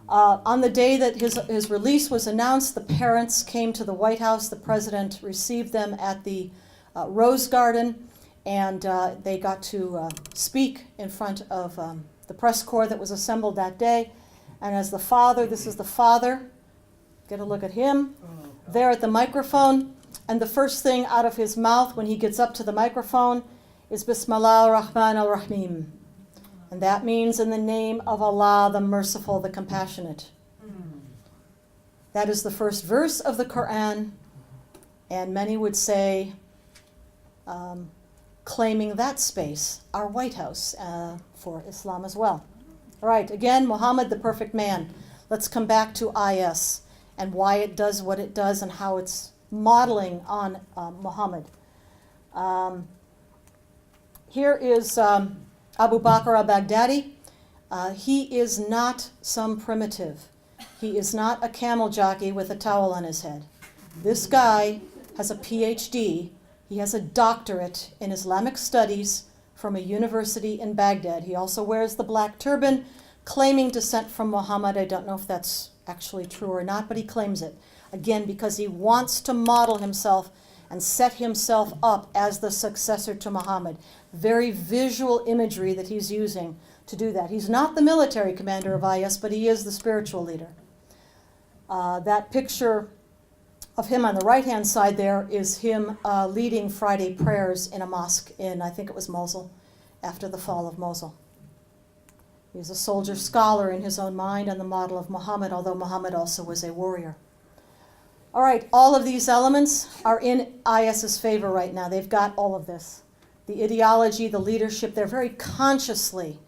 On the day that his release was announced, the parents came to the White House. The president received them at the Rose Garden, and they got to speak in front of the press corps that was assembled that day. And as the father, this is the father, get a look at him, there at the microphone. And the first thing out of his mouth when he gets up to the microphone is Bismillah ar-Rahman ar-Rahim. And that means in the name of Allah, the merciful, the compassionate. That is the first verse of the Quran, and many would say, claiming that space, our White House, for Islam as well. All right, again, Muhammad, the perfect man. Let's come back to IS and why it does what it does and how it's modeling on Muhammad. Here is Abu Bakr al-Baghdadi. He is not some primitive. He is not a camel jockey with a towel on his head. This guy has a PhD. He has a doctorate in Islamic studies from a university in Baghdad. He also wears the black turban, claiming descent from Muhammad. I don't know if that's actually true or not, but he claims it. Again, because he wants to model himself and set himself up as the successor to Muhammad. Very visual imagery that he's using to do that. He's not the military commander of IS, but he is the spiritual leader. That picture of him on the right-hand side there is him leading Friday prayers in a mosque in, I think it was Mosul, after the fall of Mosul. He's a soldier scholar in his own mind on the model of Muhammad, although Muhammad also was a warrior. All right, all of these elements are in IS's favor right now. They've got all of this. The ideology, the leadership, they're very consciously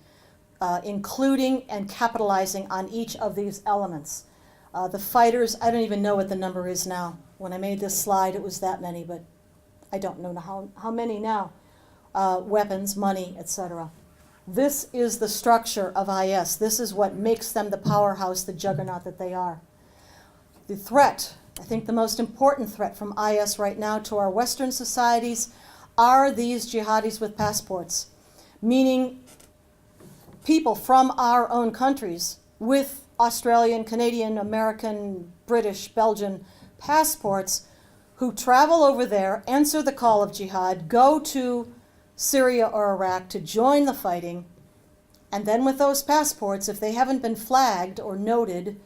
including and capitalizing on each of these elements. The fighters, I don't even know what the number is now. When I made this slide, it was that many, but I don't know how many now. Weapons, money, etc. This is the structure of IS. This is what makes them the powerhouse, the juggernaut that they are. The threat, I think the most important threat from IS right now to our Western societies are these jihadis with passports, meaning people from our own countries with Australian, Canadian, American, British, Belgian passports who travel over there, answer the call of jihad, go to Syria or Iraq to join the fighting, and then with those passports, if they haven't been flagged or noted,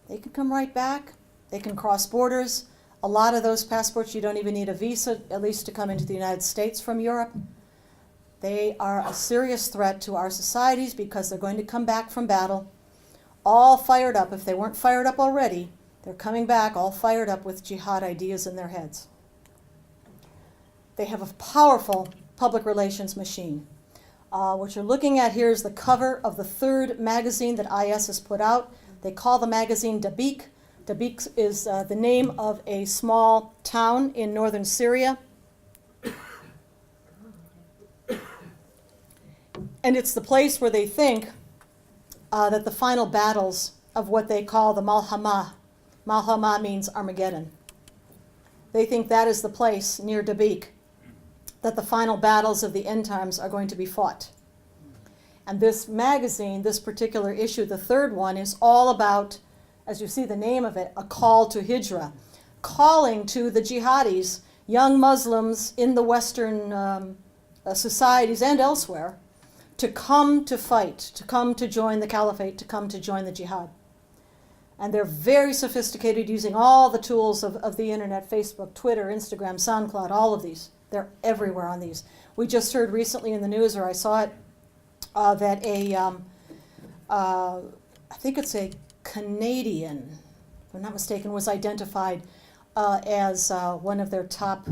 they can come right back They can cross borders. A lot of those passports, you don't even need a visa, at least to come into the United States from Europe. They are a serious threat to our societies because they're going to come back from battle all fired up. If they weren't fired up already, they're coming back all fired up with jihad ideas in their heads. They have a powerful public relations machine. What you're looking at here is the cover of the third magazine that IS has put out. They call the magazine Dabiq. Dabiq is the name of a small town in northern Syria. And it's the place where they think that the final battles of what they call the Malhama means Armageddon. They think that is the place near Dabiq that the final battles of the end times are going to be fought. And this magazine, this particular issue, the third one, is all about, as you see the name of it, a call to hijrah, calling to the jihadis, young Muslims in the Western societies and elsewhere, to come to fight, to come to join the caliphate, to come to join the jihad. And they're very sophisticated, using all the tools of the internet, Facebook, Twitter, Instagram, SoundCloud, all of these. They're everywhere on these. We just heard recently in the news, or I saw it, that I think it's a Canadian, if I'm not mistaken, was identified as one of their top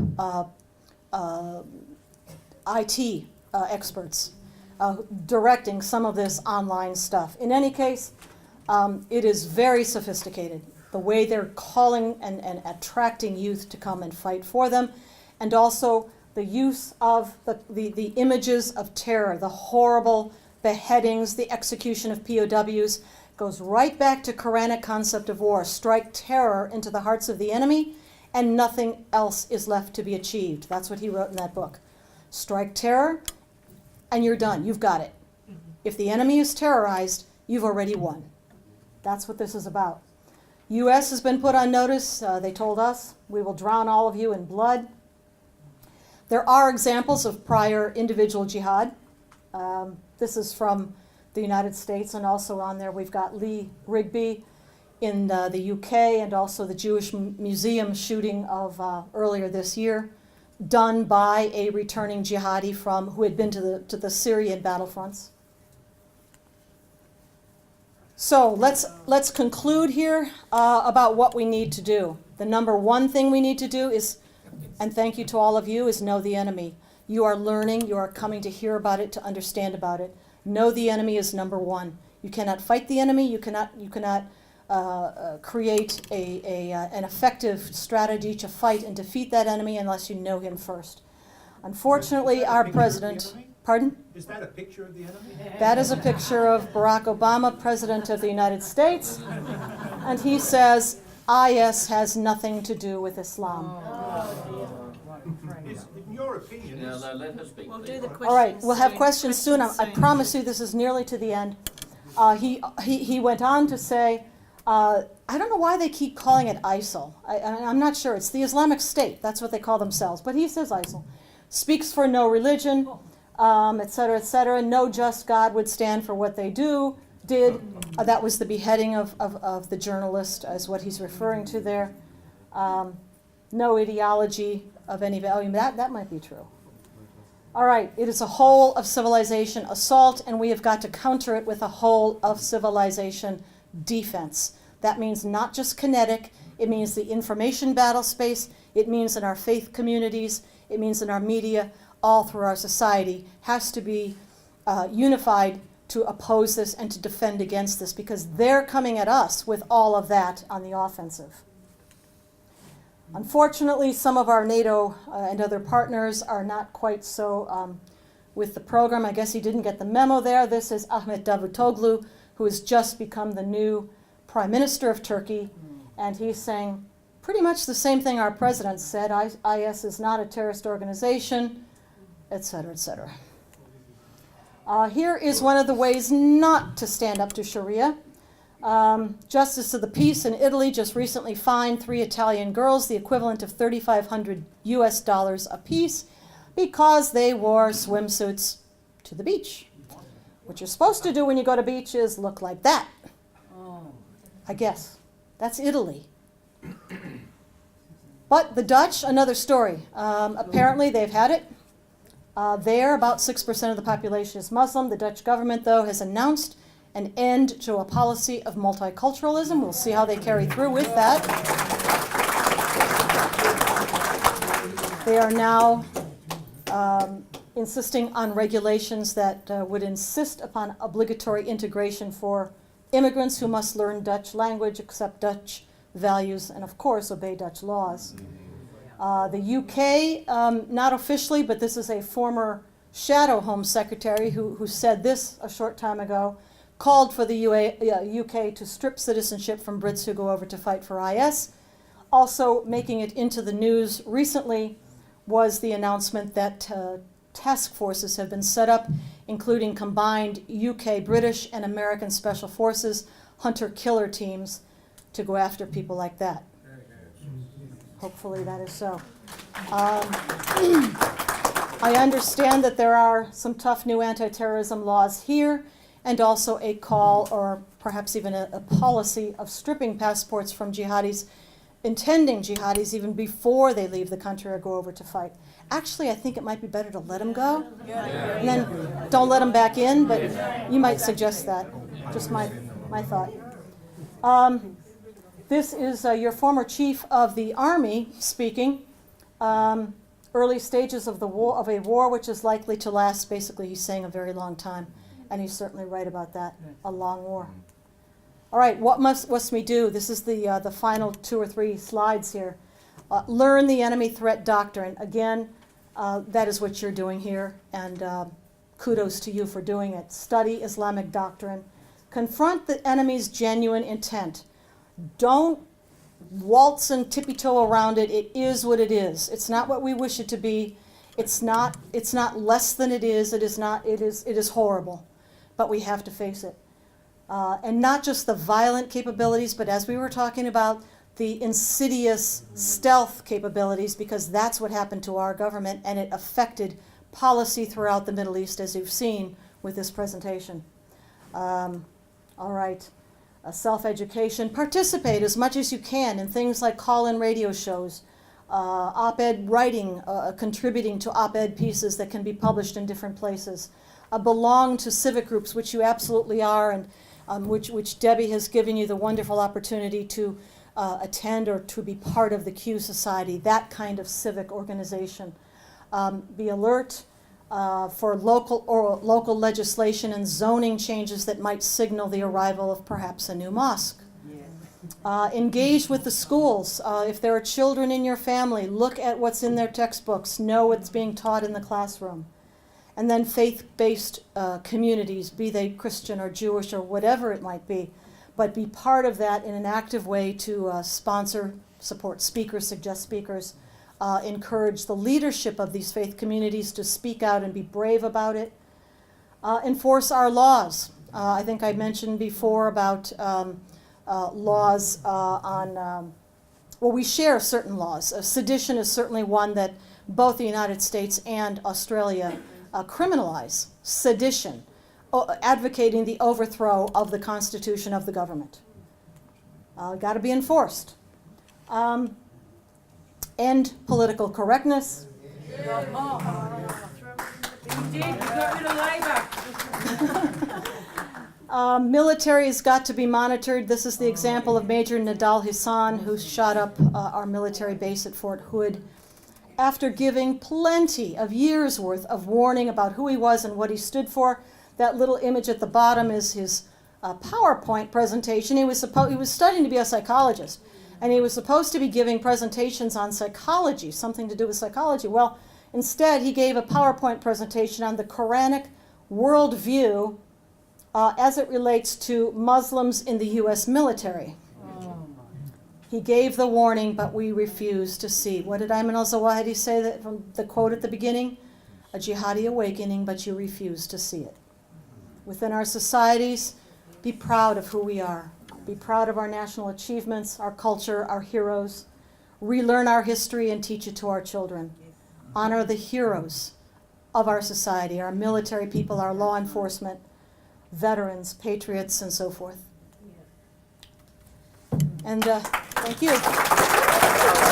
IT experts, directing some of this online stuff. In any case, it is very sophisticated, the way they're calling and attracting youth to come and fight for them, and also the use of the images of terror, the horrible beheadings, the execution of POWs, goes right back to Quranic concept of war. Strike terror into the hearts of the enemy, and nothing else is left to be achieved. That's what he wrote in that book. Strike terror, and you're done. You've got it. If the enemy is terrorized, you've already won. That's what this is about. U.S. has been put on notice. They told us, we will drown all of you in blood. There are examples of prior individual jihad. This is from the United States, and also on there we've got Lee Rigby in the UK, and also the Jewish Museum shooting of earlier this year, done by a returning jihadi who had been to the Syrian battlefronts. So let's conclude here about what we need to do. The number one thing we need to do is, and thank you to all of you, is know the enemy. You are learning, you are coming to hear about it, to understand about it. Know the enemy is number one. You cannot fight the enemy, you cannot create an effective strategy to fight and defeat that enemy unless you know him first. Unfortunately, our president, pardon? Is that a picture of the enemy? That is a picture of Barack Obama, President of the United States, and he says, IS has nothing to do with Islam. In your opinion, Now, let her speak. We'll please. do the questions. All right, we'll have soon. questions soon. I promise you this is nearly to the end. He went on to say, I don't know why they keep calling it ISIL. I'm not sure. It's the Islamic State. That's what they call themselves. But he says ISIL. Speaks for no religion, et cetera, et cetera. No just God would stand for what they did. That was the beheading of the journalist, is what he's referring to there. No ideology of any value. That might be true. All right, it is a whole of civilization assault, and we have got to counter it with a whole of civilization defense. That means not just kinetic, it means the information battle space, it means in our faith communities, it means in our media, all through our society, has to be unified to oppose this and to defend against this, because they're coming at us with all of that on the offensive. Unfortunately, some of our NATO and other partners are not quite so with the program. I guess he didn't get the memo there. This is Ahmet Davutoglu, who has just become the new Prime Minister of Turkey, and he's saying pretty much the same thing our president said. IS is not a terrorist organization, et cetera, et cetera. Here is one of the ways not to stand up to Sharia. Justice of the Peace in Italy just recently fined 3 Italian girls the equivalent of $3,500 apiece because they wore swimsuits to the beach. What you're supposed to do when you go to beach is look like that. I guess. That's Italy. But the Dutch, another story. Apparently they've had it. There, about 6% of the population is Muslim. The Dutch government, though, has announced an end to a policy of multiculturalism. We'll see how they carry through with that. They are now insisting on regulations that would insist upon obligatory integration for immigrants who must learn Dutch language, accept Dutch values, and of course obey Dutch laws. The UK, not officially, but this is a former shadow Home Secretary who said this a short time ago, called for the UK to strip citizenship from Brits who go over to fight for IS. Also making it into the news recently was the announcement that task forces have been set up, including combined UK, British, and American Special Forces hunter-killer teams to go after people like that. Hopefully that is so. I understand that there are some tough new anti-terrorism laws here, and also a call, or perhaps even a policy, of stripping passports from jihadis, intending jihadis, even before they leave the country or go over to fight. Actually, I think it might be better to let them go, and then don't let them back in, but you might suggest that. Just my thought. This is your former chief of the army speaking. Early stages of a war which is likely to last, basically he's saying, a very long time. And he's certainly right about that, a long war. All right, what must we do? This is the final 2 or 3 slides here. Learn the enemy threat doctrine. Again, that is what you're doing here, and kudos to you for doing it. Study Islamic doctrine. Confront the enemy's genuine intent. Don't waltz and tippy-toe around it. It is what it is. It's not what we wish it to be. It's not less than it is. It is horrible. But we have to face it. And not just the violent capabilities, but as we were talking about, the insidious stealth capabilities, because that's what happened to our government, and it affected policy throughout the Middle East, as you've seen with this presentation. All right. Self-education. Participate as much as you can in things like call-in radio shows, op-ed writing, contributing to op-ed pieces that can be published in different places. Belong to civic groups, which you absolutely are, and which Debbie has given you the wonderful opportunity to attend or to be part of the Q Society, that kind of civic organization. Be alert for local legislation and zoning changes that might signal the arrival of perhaps a new mosque. Engage with the schools. If there are children in your family, look at what's in their textbooks, know what's being taught in the classroom. And then faith-based communities, be they Christian or Jewish or whatever it might be, but be part of that in an active way to sponsor, support speakers, suggest speakers, encourage the leadership of these faith communities to speak out and be brave about it. Enforce our laws. I think I mentioned before about laws on, well, we share certain laws. Sedition is certainly one that both the United States and Australia criminalize. Sedition, advocating the overthrow of the Constitution of the government. Got to be enforced. End political correctness. Military has got to be monitored. This is the example of Major Nadal Hassan, who shot up our military base at Fort Hood after giving plenty of years' worth of warning about who he was and what he stood for. That little image at the bottom is his PowerPoint presentation. He was studying to be a psychologist, and he was supposed to be giving presentations on psychology, something to do with psychology. Well, instead, he gave a PowerPoint presentation on the Quranic worldview as it relates to Muslims in the U.S. military. He gave the warning, but we refused to see. What did Ayman al-Zawahiri say that from the quote at the beginning? A jihadi awakening, but you refuse to see it. Within our societies, be proud of who we are. Be proud of our national achievements, our culture, our heroes. Relearn our history and teach it to our children. Honor the heroes of our society, our military people, our law enforcement, veterans, patriots, and so forth. And Thank you.